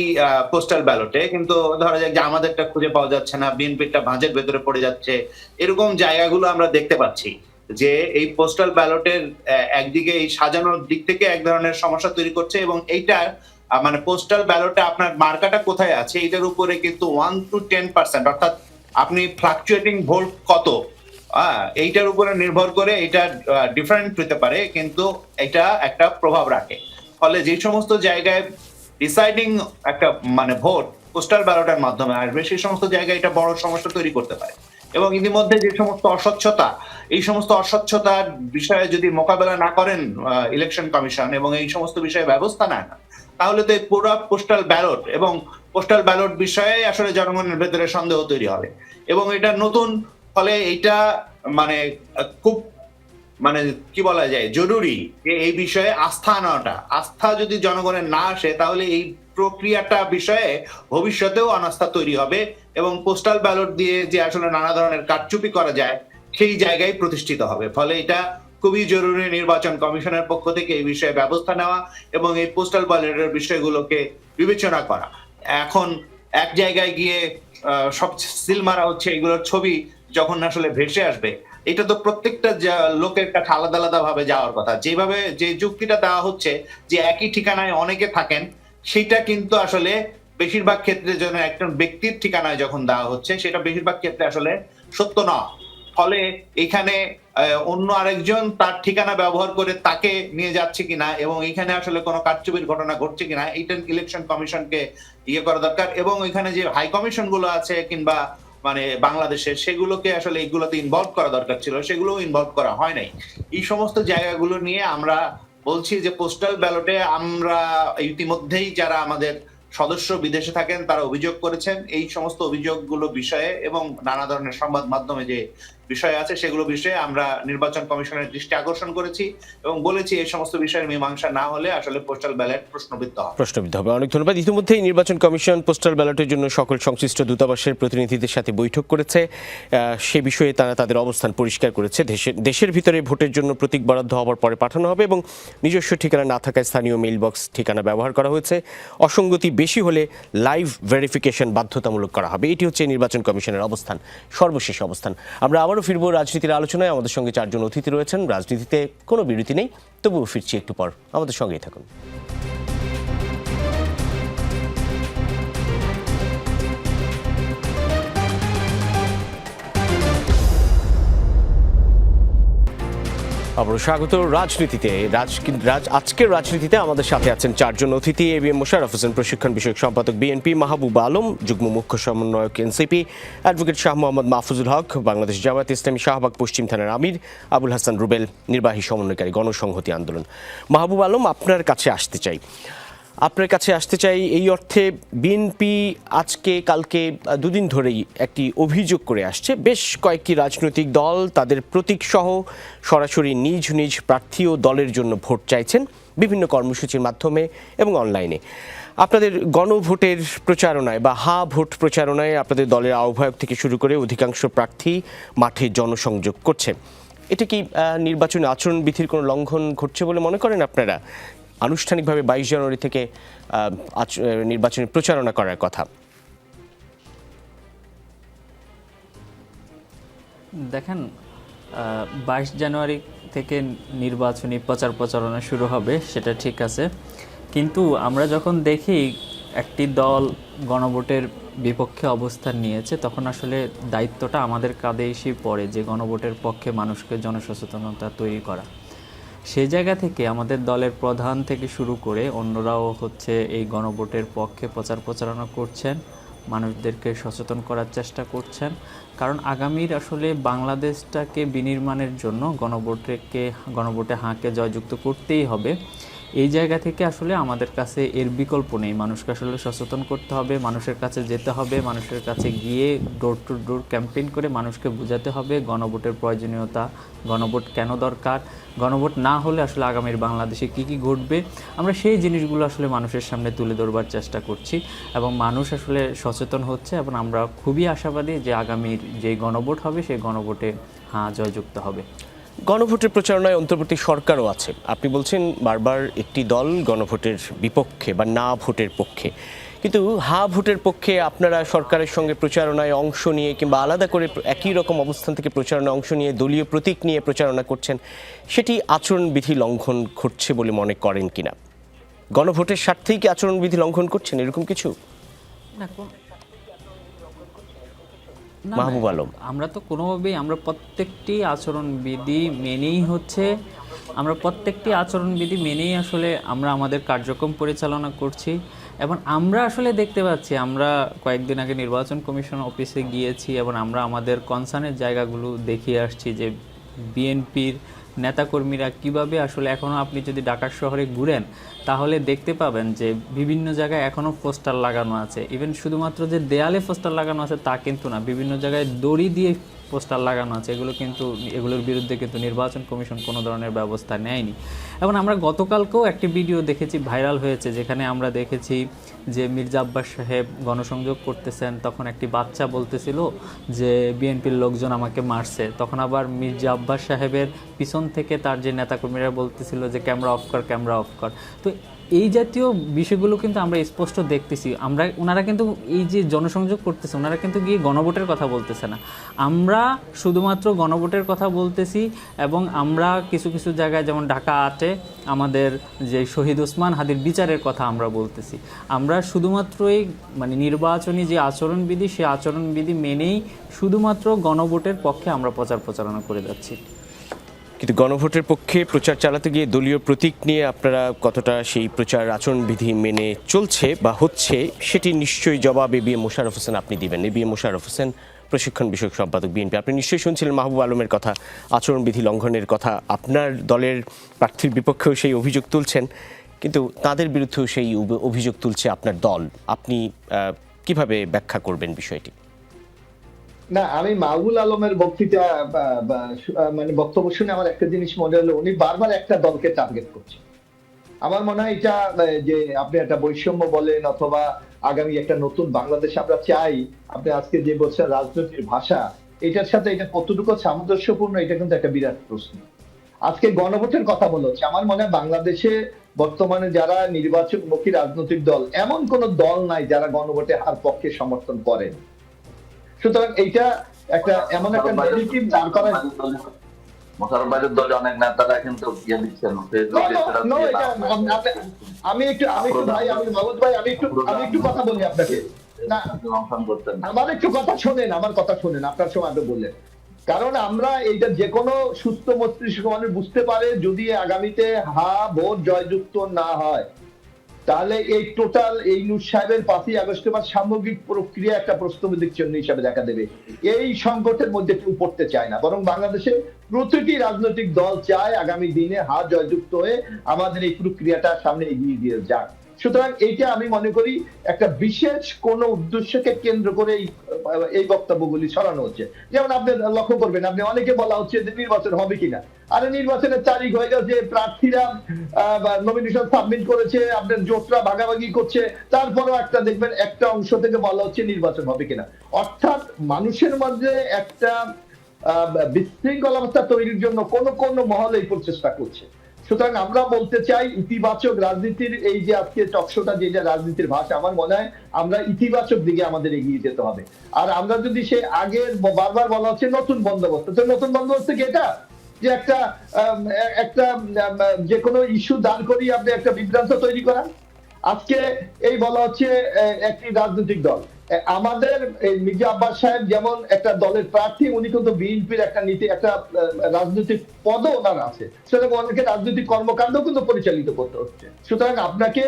পোস্টাল ব্যালটে, কিন্তু ধরা যাক যে আমাদেরটা খুঁজে পাওয়া যাচ্ছে না, বিএনপিটা ভাঁজের ভেতরে পড়ে যাচ্ছে। এরকম জায়গাগুলো আমরা দেখতে পাচ্ছি যে এই পোস্টাল ব্যালটের একদিকে এই সাজানোর দিক থেকে এক ধরনের সমস্যা তৈরি করছে, এবং এইটার মানে পোস্টাল ব্যালটে আপনার মার্কাটা কোথায় আছে এটার উপরে কিন্তু 1 to 10%, অর্থাৎ আপনি ফ্লাকচুয়েটিং ভোট কত এইটার উপরে নির্ভর করে এটা ডিফারেন্ট হতে পারে, কিন্তু এটা একটা প্রভাব রাখে। ফলে যে সমস্ত জায়গায় ডিসাইডিং একটা মানে ভোট পোস্টাল ব্যালটের মাধ্যমে আসবে সেই সমস্ত জায়গায় এটা বড় সমস্যা তৈরি করতে পারে। এবং ইতিমধ্যে যে সমস্ত অস্বচ্ছতা, এই সমস্ত অস্বচ্ছতার বিষয়ে যদি মোকাবেলা না করেন ইলেকশন কমিশন এবং এই সমস্ত বিষয়ে ব্যবস্থা নেয় না, তাহলে তো পুরো পোস্টাল ব্যালট এবং পোস্টাল ব্যালট বিষয়ে আসলে জনগণের ভেতরে সন্দেহ তৈরি হবে। এবং এটা নতুন, ফলে এইটা মানে খুব মানে কি বলা যায় জরুরি যে এই বিষয়ে আস্থা আনাটা। আস্থা যদি জনগণের না আসে তাহলে এই প্রক্রিয়াটা বিষয়ে ভবিষ্যতেও অনাস্থা তৈরি হবে এবং পোস্টাল ব্যালট দিয়ে যে আসলে নানা ধরনের কারচুপি করা যায় সেই জায়গায় প্রতিষ্ঠিত হবে। ফলে এটা খুবই জরুরি নির্বাচন কমিশনের পক্ষ থেকে এই বিষয়ে ব্যবস্থা নেওয়া এবং এই পোস্টাল ব্যালটের বিষয়গুলোকে বিবেচনা করা। এখন এক জায়গায় গিয়ে সব সিল মারা হচ্ছে, এগুলোর ছবি যখন আসলে ভেসে আসবে, এটা তো প্রত্যেকটা লোকের কাছে আলাদা আলাদা ভাবে যাওয়ার কথা। যেভাবে যে যুক্তিটা দেওয়া হচ্ছে যে একই ঠিকানায় অনেকে থাকেন, সেটা কিন্তু আসলে বেশিরভাগ ক্ষেত্রে যেন একজন ব্যক্তির ঠিকানায় যখন দেওয়া হচ্ছে সেটা বেশিরভাগ ক্ষেত্রে আসলে সত্য না। ফলে এখানে অন্য আরেকজন তার ঠিকানা ব্যবহার করে তাকে নিয়ে যাচ্ছে কিনা এবং এখানে আসলে কোনো কারচুপির ঘটনা ঘটছে কিনা এইটা ইলেকশন কমিশনকে ইয়ে করা দরকার। এবং এখানে যে হাই কমিশন গুলো আছে কিংবা মানে বাংলাদেশের, সেগুলোকে আসলে এইগুলোতে ইনভলভ করা দরকার ছিল, সেগুলো ইনভলভ করা হয় নাই। এই সমস্ত জায়গাগুলো নিয়ে আমরা বলছি যে পোস্টাল ব্যালটে আমরা ইতিমধ্যেই যারা আমাদের সদস্য বিদেশে থাকেন তারা অভিযোগ করেছেন এই সমস্ত অভিযোগগুলো বিষয়ে, এবং নানা ধরনের সংবাদ মাধ্যমে যে বিষয় আছে সেগুলো বিষয়ে আমরা নির্বাচন কমিশনের দৃষ্টি আকর্ষণ করেছি এবং বলেছি এই সমস্ত বিষয়ের মীমাংসা না হলে আসলে পোস্টাল ব্যালট প্রশ্নবিদ্ধ হবে। অনেক ধন্যবাদ। ইতিমধ্যেই নির্বাচন কমিশন পোস্টাল ব্যালটের জন্য সকল সংশ্লিষ্ট দূতাবাসের প্রতিনিধিদের সাথে বৈঠক করেছে। সে বিষয়ে তারা তাদের অবস্থান পরিষ্কার করেছে। দেশের ভিতরে ভোটের জন্য প্রতীক বরাদ্দ হওয়ার পরে পাঠানো হবে এবং নিজস্ব ঠিকানা না থাকায় স্থানীয় মেইল বক্স ঠিকানা ব্যবহার করা হয়েছে। অসঙ্গতি বেশি হলে লাইভ ভেরিফিকেশন বাধ্যতামূলক করা হবে। এটি হচ্ছে নির্বাচন কমিশনের অবস্থান, সর্বশেষ অবস্থান। আমরা আবারও ফিরবো রাজনীতির আলোচনায়। আমাদের সঙ্গে 4 জন অতিথি রয়েছেন। রাজনীতিতে কোনো বিরতি নেই, তবুও ফিরছি একটু পর। আমাদের সঙ্গেই থাকুন। আবারও স্বাগত রাজনীতিতে। আজকের রাজনীতিতে আমাদের সাথে আছেন 4 জন অতিথি। এবিএম মোশাররফ হোসেন, প্রশিক্ষণ বিষয়ক সম্পাদক বিএনপি; মাহবুব আলম, যুগ্ম মুখ্য সমন্বয়ক এনসিপি; অ্যাডভোকেট শাহ মোহাম্মদ মাহফুজুল হক, বাংলাদেশ জামায়াত ইসলামী শাহবাগ পশ্চিম থানার আমির; আবুল হাসান রুবেল, নির্বাহী সমন্বয়কারী, গণসংহতি আন্দোলন। মাহবুব আলম, আপনার কাছে আসতে চাই এই অর্থে, বিএনপি আজকে কালকে দুদিন ধরেই একটি অভিযোগ করে আসছে, বেশ কয়েকটি রাজনৈতিক দল তাদের প্রতীক সহ সরাসরি নিজ নিজ প্রার্থী ও দলের জন্য ভোট চাইছেন বিভিন্ন কর্মসূচির মাধ্যমে এবং অনলাইনে। আপনাদের গণভোটের প্রচারণায় বা হা ভোট প্রচারণায় আপনাদের দলের আহ্বায়ক থেকে শুরু করে অধিকাংশ প্রার্থী মাঠে জনসংযোগ করছে। এটা কি নির্বাচনী আচরণবিধির কোনো লঙ্ঘন ঘটছে বলে মনে করেন আপনারা? আনুষ্ঠানিকভাবে 22 জানুয়ারি থেকে নির্বাচনী প্রচারণা করার কথা। দেখেন, 22 জানুয়ারি থেকে নির্বাচনী প্রচারণা শুরু হবে, সেটা ঠিক আছে, কিন্তু আমরা যখন দেখি একটি দল গণভোটের বিপক্ষে অবস্থান নিয়েছে, তখন আসলে দায়িত্বটা আমাদের কাঁধে এসে পড়ে যে গণভোটের পক্ষে মানুষকে জনসচেতনতা তৈরি করা। সেই জায়গা থেকে আমাদের দলের প্রধান থেকে শুরু করে অন্যরাও হচ্ছে এই গণভোটের পক্ষে প্রচার প্রচারণা করছেন, মানুষদেরকে সচেতন করার চেষ্টা করছেন। কারণ আগামীর আসলে বাংলাদেশটাকে বিনির্মাণের জন্য গণভোটে হাঁকে জয়যুক্ত করতেই হবে। এই জায়গা থেকে আসলে আমাদের কাছে এর বিকল্প নেই। মানুষকে আসলে সচেতন করতে হবে, মানুষের কাছে যেতে হবে, মানুষের কাছে গিয়ে ডোর টু ডোর ক্যাম্পেইন করে মানুষকে বোঝাতে হবে গণভোটের প্রয়োজনীয়তা, গণভোট কেন দরকার, গণভোট না হলে আসলে আগামীর বাংলাদেশে কি কি ঘটবে। আমরা সেই জিনিসগুলো আসলে মানুষের সামনে তুলে ধরবার চেষ্টা করছি এবং মানুষ আসলে সচেতন হচ্ছে এবং আমরা খুবই আশাবাদী যে আগামীর যে গণভোট হবে সেই গণভোটে হ্যাঁ জয়যুক্ত হবে। গণভোটের প্রচারণায় অন্তর্বর্তী সরকারও আছে। আপনি বলছেন বারবার একটি দল গণভোটের বিপক্ষে বা না ভোটের পক্ষে, কিন্তু হা ভোটের পক্ষে আপনারা সরকারের সঙ্গে প্রচারণায় অংশ নিয়ে কিংবা আলাদা করে একই রকম অবস্থান থেকে প্রচারণায় অংশ নিয়ে দলীয় প্রতীক নিয়ে প্রচারণা করছেন, সেটি আচরণবিধি লঙ্ঘন ঘটছে বলে মনে করেন কিনা? গণভোটের স্বার্থেই কি আচরণবিধি লঙ্ঘন করছেন এরকম কিছু? না, মাহবুব আলম, আমরা তো কোনোভাবেই আমরা প্রত্যেকটি আচরণবিধি মেনেই আসলে আমরা আমাদের কার্যক্রম পরিচালনা করছি এবং আমরা আসলে দেখতে পাচ্ছি, আমরা কয়েকদিন আগে নির্বাচন কমিশন অফিসে গিয়েছি এবং আমরা আমাদের কনসার্নের জায়গাগুলো দেখিয়ে আসছি যে বিএনপির নেতাকর্মীরা কিভাবে আসলে এখনও আপনি যদি ঢাকা শহরে ঘুরেন তাহলে দেখতে পাবেন যে বিভিন্ন জায়গায় এখনও পোস্টার লাগানো আছে। ইভেন শুধুমাত্র যে দেয়ালে পোস্টার লাগানো আছে তা কিন্তু না, বিভিন্ন জায়গায় দড়ি দিয়ে পোস্টার লাগানো আছে। এগুলোর বিরুদ্ধে কিন্তু নির্বাচন কমিশন কোনো ধরনের ব্যবস্থা নেয়নি। এবং আমরা গতকালকেও একটি ভিডিও দেখেছি, ভাইরাল হয়েছে, যেখানে আমরা দেখেছি যে মির্জা আব্বাস সাহেব গণসংযোগ করতেছেন, তখন একটি বাচ্চা বলতেছিল যে বিএনপির লোকজন আমাকে মারছে, তখন আবার মির্জা আব্বাস সাহেবের পিছন থেকে তার যে নেতাকর্মীরা বলতেছিল যে ক্যামেরা অফ কর, ক্যামেরা অফ কর। তো এই জাতীয় বিষয়গুলো কিন্তু আমরা স্পষ্ট দেখতেছি। ওনারা কিন্তু এই যে জনসংযোগ করতেছে, ওনারা কিন্তু গিয়ে গণভোটের কথা বলতেছে না। আমরা শুধুমাত্র গণভোটের কথা বলতেছি এবং আমরা কিছু কিছু জায়গায় যেমন ঢাকা 8-এ আমাদের যে শহীদ ওসমান হাদির বিচারের কথা আমরা বলতেছি। আমরা শুধুমাত্রই নির্বাচনী যে আচরণবিধি, সেই আচরণবিধি মেনেই শুধুমাত্র গণভোটের পক্ষে আমরা প্রচারণা করে যাচ্ছি। কিন্তু গণভোটের পক্ষে প্রচার চালাতে গিয়ে দলীয় প্রতীক নিয়ে আপনারা কতটা সেই প্রচার আচরণবিধি মেনে চলছে বা হচ্ছে, সেটি নিশ্চয়ই জবাব এবিএম মোশাররফ হোসেন আপনি দিবেন। এবিএম মোশাররফ হোসেন, প্রশিক্ষণ বিষয়ক সম্পাদক, বিএনপি। আপনি নিশ্চয়ই শুনছিলেন মাহবুব আলমের কথা, আচরণবিধি লঙ্ঘনের কথা। আপনার দলের প্রার্থীর বিপক্ষেও সেই অভিযোগ তুলছেন, কিন্তু তাদের বিরুদ্ধেও সেই অভিযোগ তুলছে আপনার দল। আপনি কিভাবে ব্যাখ্যা করবেন বিষয়টি? না, আমি মাহবুব আলমের বক্তব্য শুনে আমার একটা জিনিস মনে হলো, উনি বারবার একটা দলকে টার্গেট করছেন। আমার মনে হয় এটা যে আপনি একটা বৈষম্য বলেন অথবা আগামী একটা নতুন বাংলাদেশ আমরা চাই, আপনি আজকে যে বলছেন রাজনীতির ভাষা, এটার সাথে এটা কতটুকু সামঞ্জস্যপূর্ণ, এটা কিন্তু একটা বিরাট প্রশ্ন। আজকে গণভোটের কথা বলা হচ্ছে। আমার মনে হয় বাংলাদেশে বর্তমানে যারা নির্বাচনমুখী রাজনৈতিক দল, এমন কোন দল নাই যারা গণভোটে হার পক্ষে সমর্থন করেন। সুতরাং এইটা এমন একটা নেগেটিভ দাঁড় করায় মোশাররফ দলে অনেক নেতারা কিন্তু ইয়ে দিচ্ছেন, আমি একটু ভাই, আমি মাহমুদ ভাই, আমি একটু কথা বলি আপনাকে। না, আমার একটু কথা শোনেন, আমার কথা শোনেন, আপনার সময় আপনি বললেন। কারণ আমরা এইটা যে কোনো সুস্থ মস্তিষ্ক মানুষ বুঝতে পারে, যদি আগামীতে ভোট জয়যুক্ত না হয় তাহলে এই টোটাল এই নূর সাহেবের 5ই আগস্টে বা সামগ্রিক প্রক্রিয়া একটা প্রশ্নবোধক চিহ্ন হিসাবে দেখা দেবে। এই সংকটের মধ্যে কেউ পড়তে চায় না, বরং বাংলাদেশের প্রতিটি রাজনৈতিক দল চায় আগামী দিনে জয়যুক্ত হয়ে আমাদের এই প্রক্রিয়াটা সামনে এগিয়ে দিয়ে যাক। সুতরাং এইটা আমি মনে করি একটা বিশেষ কোন উদ্দেশ্যকে কেন্দ্র করে এই বক্তব্যগুলি ছড়ানো হচ্ছে। যেমন আপনি লক্ষ্য করবেন, আপনি অনেকে বলা হচ্ছে যে নির্বাচন হবে কিনা, আরে নির্বাচনের তারিখ হয়ে গেছে, প্রার্থীরা নমিনেশন সাবমিট করেছে, আপনার জোটরা ভাগাভাগি করছে, তারপরেও দেখবেন একটা অংশ থেকে বলা হচ্ছে নির্বাচন হবে কিনা। অর্থাৎ মানুষের মধ্যে একটা বিশৃঙ্খল অবস্থা তৈরির জন্য কোন মহল এই প্রচেষ্টা করছে। সুতরাং আমরা বলতে চাই ইতিবাচক রাজনীতির এই যে আজকে টকশোটা, যেটা রাজনীতির ভাষা, আমার মনে হয় আমরা ইতিবাচক দিকে আমাদের এগিয়ে যেতে হবে। আর আমরা যদি সে আগের বারবার বলা হচ্ছে নতুন বন্দোবস্ত, তো নতুন বন্দোবস্ত কি এটা যে একটা যে কোনো ইস্যু দাঁড় করিয়ে আপনি একটা বিভ্রান্ত তৈরি করা? আজকে এই বলা হচ্ছে একটি রাজনৈতিক দল আমাদের এই মির্জা আব্বাস সাহেব যেমন একটা দলের প্রার্থী, উনি কিন্তু বিএনপির একটা নীতি, একটা রাজনৈতিক পদও ওনার আছে, সুতরাং অনেকে রাজনৈতিক কর্মকাণ্ড কিন্তু পরিচালিত করতে হচ্ছে। সুতরাং আপনাকে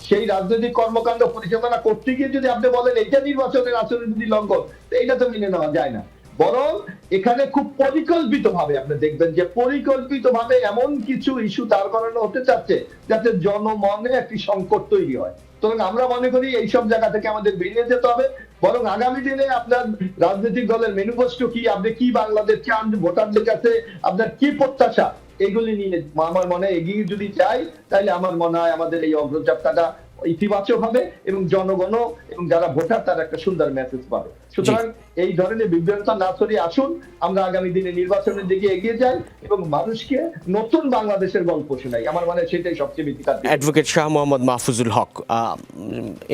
সেই রাজনৈতিক কর্মকাণ্ড পরিচালনা করতে গিয়ে যদি আপনি বলেন এইটা নির্বাচনের আচরণবিধি লঙ্ঘন, এইটা তো মেনে নেওয়া যায় না। বরং এখানে খুব পরিকল্পিত ভাবে আপনি দেখবেন যে পরিকল্পিত ভাবে এমন কিছু ইস্যু দাঁড় করানো হতে চাচ্ছে যাতে জনমনে একটি সংকট তৈরি হয়। সুতরাং আমরা মনে করি এইসব জায়গা থেকে আমাদের বেরিয়ে যেতে হবে। বরং আগামী দিনে আপনার রাজনৈতিক দলের ম্যানিফেস্টো কি, আপনি কি বাংলাদেশ চান, ভোটারদের কাছে আপনার কি প্রত্যাশা, এগুলি নিয়ে আমার মনে হয় এগিয়ে যদি যাই, তাহলে আমার মনে হয় আমাদের এই অগ্রযাত্রাটা ইতিবাচক হবে এবং জনগণ এবং যারা ভোটার তারা একটা সুন্দর মেসেজ পাবে। সুতরাং এই ধরনের বিভ্রান্ত না ছড়িয়ে আসুন, আমরা আগামী দিনে নির্বাচনের দিকে এগিয়ে যাই এবং মানুষকে নতুন বাংলাদেশের গল্প শোনাই। আমার মনে হয় সেটাই সবচেয়ে বেশি কাজ। অ্যাডভোকেট শাহ মোহাম্মদ মাহফুজুল হক,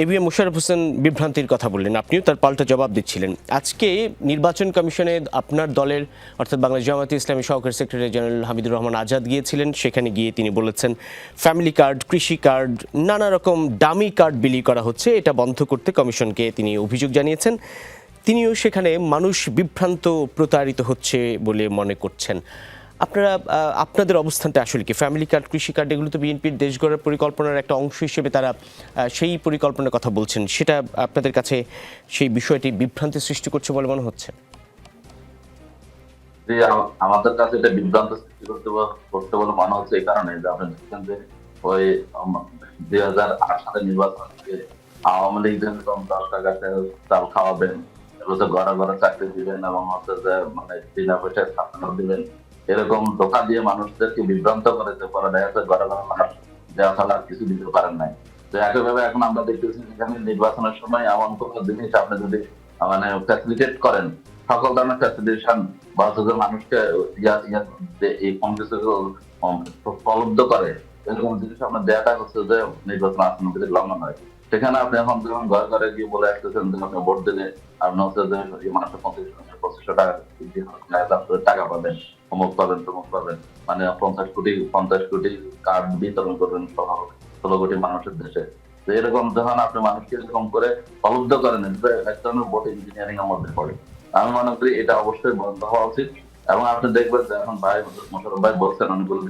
এবিএম মোশাররফ হোসেন বিভ্রান্তির কথা বললেন, আপনিও তার পাল্টা জবাব দিচ্ছিলেন। আজকে নির্বাচন কমিশনে আপনার দলের অর্থাৎ বাংলাদেশ জামায়াতে ইসলামী সহকারী সেক্রেটারি জেনারেল হামিদুর রহমান আজাদ গিয়েছিলেন। সেখানে গিয়ে তিনি বলেছেন ফ্যামিলি কার্ড, কৃষি কার্ড, নানা রকম ডামি কার্ড বিলি করা হচ্ছে, এটা বন্ধ করতে কমিশনকে তিনি অভিযোগ জানিয়েছেন। তিনিও সেখানে মানুষ বিভ্রান্ত, প্রতারিত হচ্ছে বলে মনে করছেন। আপনারা আপনাদের অবস্থানটা আসলে কি? ফ্যামিলি কার্ড, কৃষি কার্ড এগুলো তো বিএনপির দেশ গড়ার পরিকল্পনার একটা অংশ হিসেবে তারা সেই পরিকল্পনার কথা বলছেন, সেটা আপনাদের কাছে সেই বিষয়টি বিভ্রান্তি সৃষ্টি করছে বলে মনে হচ্ছে? আমাদের কাছে এটা বিভ্রান্ত সৃষ্টি করতে বলে মনে হচ্ছে এই কারণে যে আপনি দেখছেন যে ওই 2008 সালের নির্বাচন থেকে আওয়ামী লীগ যেরকম 10 টাকা চাল খাওয়াবেন, এগুলো ঘরে ঘরে চাকরি দিবেন এবং হচ্ছে যে মানে বিনা পয়সায় ছাত্র দিবেন, এরকম ধোকা দিয়ে মানুষদেরকে বিভ্রান্ত করেছে, পরে দেখা যাচ্ছে ঘরে ঘরে মানুষ দেওয়া ছাড়া আর কিছু দিতে পারেন নাই। তো একইভাবে এখন আমরা দেখতেছি যেখানে নির্বাচনের সময় এমন কোনো জিনিস আপনি যদি মানে ফ্যাসিলিটেট করেন, সকল ধরনের ফ্যাসিলিটেশন বা হচ্ছে মানুষকে এই কোন কিছু প্রলব্ধ করে, এরকম জিনিস আপনার দেওয়াটা হচ্ছে যে নির্বাচন আচরণ বিধি লঙ্ঘন হয়। সেখানে আপনি এখন যখন ঘরে ঘরে গিয়ে বলে আসতেছেন যে আপনি ভোট দিলে আপনি হচ্ছে যে মানুষের 2500 টাকা পাবেন, অমুক পাবেন, তমুক পাবেন, মানে 50 কোটি কার্ড বিতরণ করবেন 16 কোটি মানুষের দেশে। তো এরকম যখন আপনি মানুষকে এরকম করে প্রলব্ধ করেন, এক ধরনের ভোট ইঞ্জিনিয়ারিং এর মধ্যে পড়ে। আমি মনে করি এটা অবশ্যই বন্ধ হওয়া উচিত। এবং আপনি দেখবেন যে এখন ভাই মোশাররফ ভাই বলছেন অনেকগুলো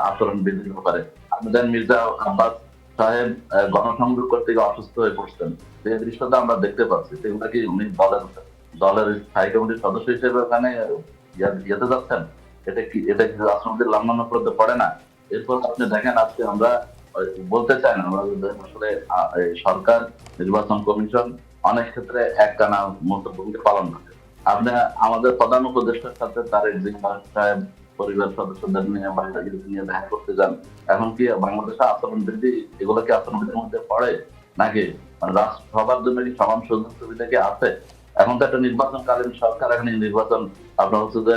আচরণ বৃদ্ধির ব্যাপারে। আপনি জানেন মির্জা আব্বাস সাহেব গণসংযোগ করতে গিয়ে অসুস্থ হয়ে পড়ছেন, যে দৃশ্যটা আমরা দেখতে পাচ্ছি, সেগুলো কি উনি দলের স্থায়ী কমিটির সদস্য হিসেবে ওখানে যেতে যাচ্ছেন? এটা কি রাষ্ট্রপতির লঙ্ঘন করতে পারে না? এরপর আপনি দেখেন আজকে আমরা বলতে চাই না, আমরা আসলে সরকার, নির্বাচন কমিশন অনেক ক্ষেত্রে একটানা মতো ভূমিকা পালন করে। আপনি আমাদের প্রধান উপদেষ্টার সাথে তারেক জিয়া সাহেব পরিবার সদস্যদের নিয়ে দেখা করতে যান, এখন কি বাংলাদেশে আচরণ বৃদ্ধি এগুলো কি আচরণ বৃদ্ধির মধ্যে পড়ে নাকি? মানে সবার জন্য কি সমান সুযোগ সুবিধা কি আছে? এখন তো একটা নির্বাচনকালীন সরকার, এখন নির্বাচন আপনার হচ্ছে যে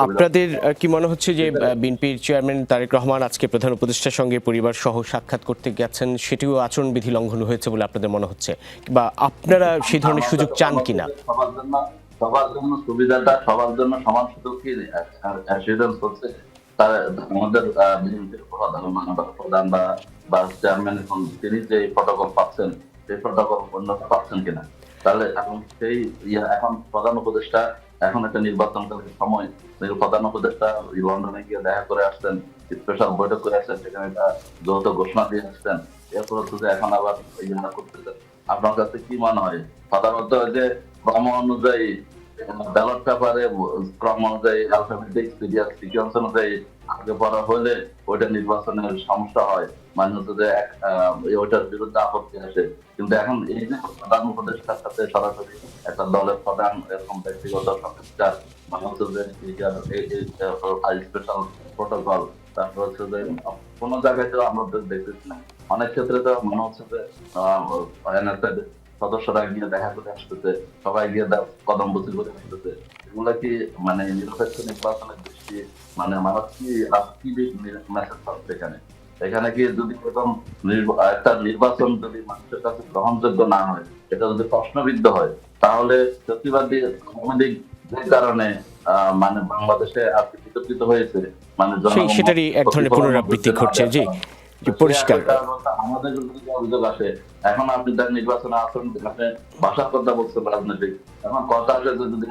আপনাদের কি মনে হচ্ছে যে বিএনপির চেয়ারম্যান তারেক রহমান আজকে প্রধান উপদেষ্টার সঙ্গে পরিবার সহ সাক্ষাৎ করতে গেছেন, সেটিও আচরণবিধি লঙ্ঘন হয়েছে বলে আপনাদের মনে হচ্ছে, বা আপনারা সেই ধরনের সুযোগ চান কিনা? সবার জন্য সুবিধাটা, সবার জন্য সমান সুযোগ কি অ্যাসিওরেন্স হচ্ছে আমাদের বিএনপির প্রধান বা চেয়ারম্যান এখন তিনি যে প্রটোকল পাচ্ছেন, সেই প্রটোকল অন্য পাচ্ছেন কিনা? তাহলে এখন সেই এখন প্রধান উপদেষ্টা এখন একটা নির্বাচনকালীন সময় প্রধান উপদেষ্টা লন্ডনে গিয়ে দেখা করে আসছেন, স্পেশাল বৈঠক করে আসছেন, সেখানে একটা যৌথ ঘোষণা দিয়ে আসছেন। এরপর হচ্ছে যে এখন আবার করতেছেন। আপনার কাছে কি মনে হয়? সাধারণত যে ক্রম অনুযায়ী ব্যালট পেপারে ক্রম অনুযায়ী অ্যালফাবেটিক সিকোয়েন্স অনুযায়ী আগে পড়া হলে ওইটা নির্বাচনের সমস্যা হয়, মানে হচ্ছে যে ওইটার বিরুদ্ধে আপত্তি আসে। কিন্তু এখন এই যে প্রধান উপদেষ্টার সাথে সরাসরি একটা দলের প্রধান এরকম ব্যক্তিগত সংস্কার, মানে হচ্ছে যে স্পেশাল প্রোটোকল, তারপর হচ্ছে যে কোনো জায়গায় তো আমরা দেখতেছি না, অনেক ক্ষেত্রে তো মনে হচ্ছে যে সদস্যরা গিয়ে দেখা করে আসতেছে, সবাই গিয়ে কদম বসে করে আসতেছে। এগুলা কি মানে নিরপেক্ষ নির্বাচনের দৃষ্টি মানে মানুষ কি মেসেজ পাচ্ছে এখানে? এখানে কি যদি এরকম একটা নির্বাচন যদি মানুষের কাছে গ্রহণযোগ্য না হয়, এটা যদি প্রশ্নবিদ্ধ হয়, তাহলে সত্যিবাদী যে কারণে মানে বাংলাদেশে আজকে বিতর্কিত হয়েছে, মানে সেটারই এক ধরনের পুনরাবৃত্তি ঘটছে। জি, যে পরিষ্কার আমাদের বিরুদ্ধে যে অভিযোগ আসে, এখন আপনি তার নির্বাচনে আসুন, আপনি ভাষার কথা বলছেন রাজনৈতিক, এখন কথা আসে যে যদি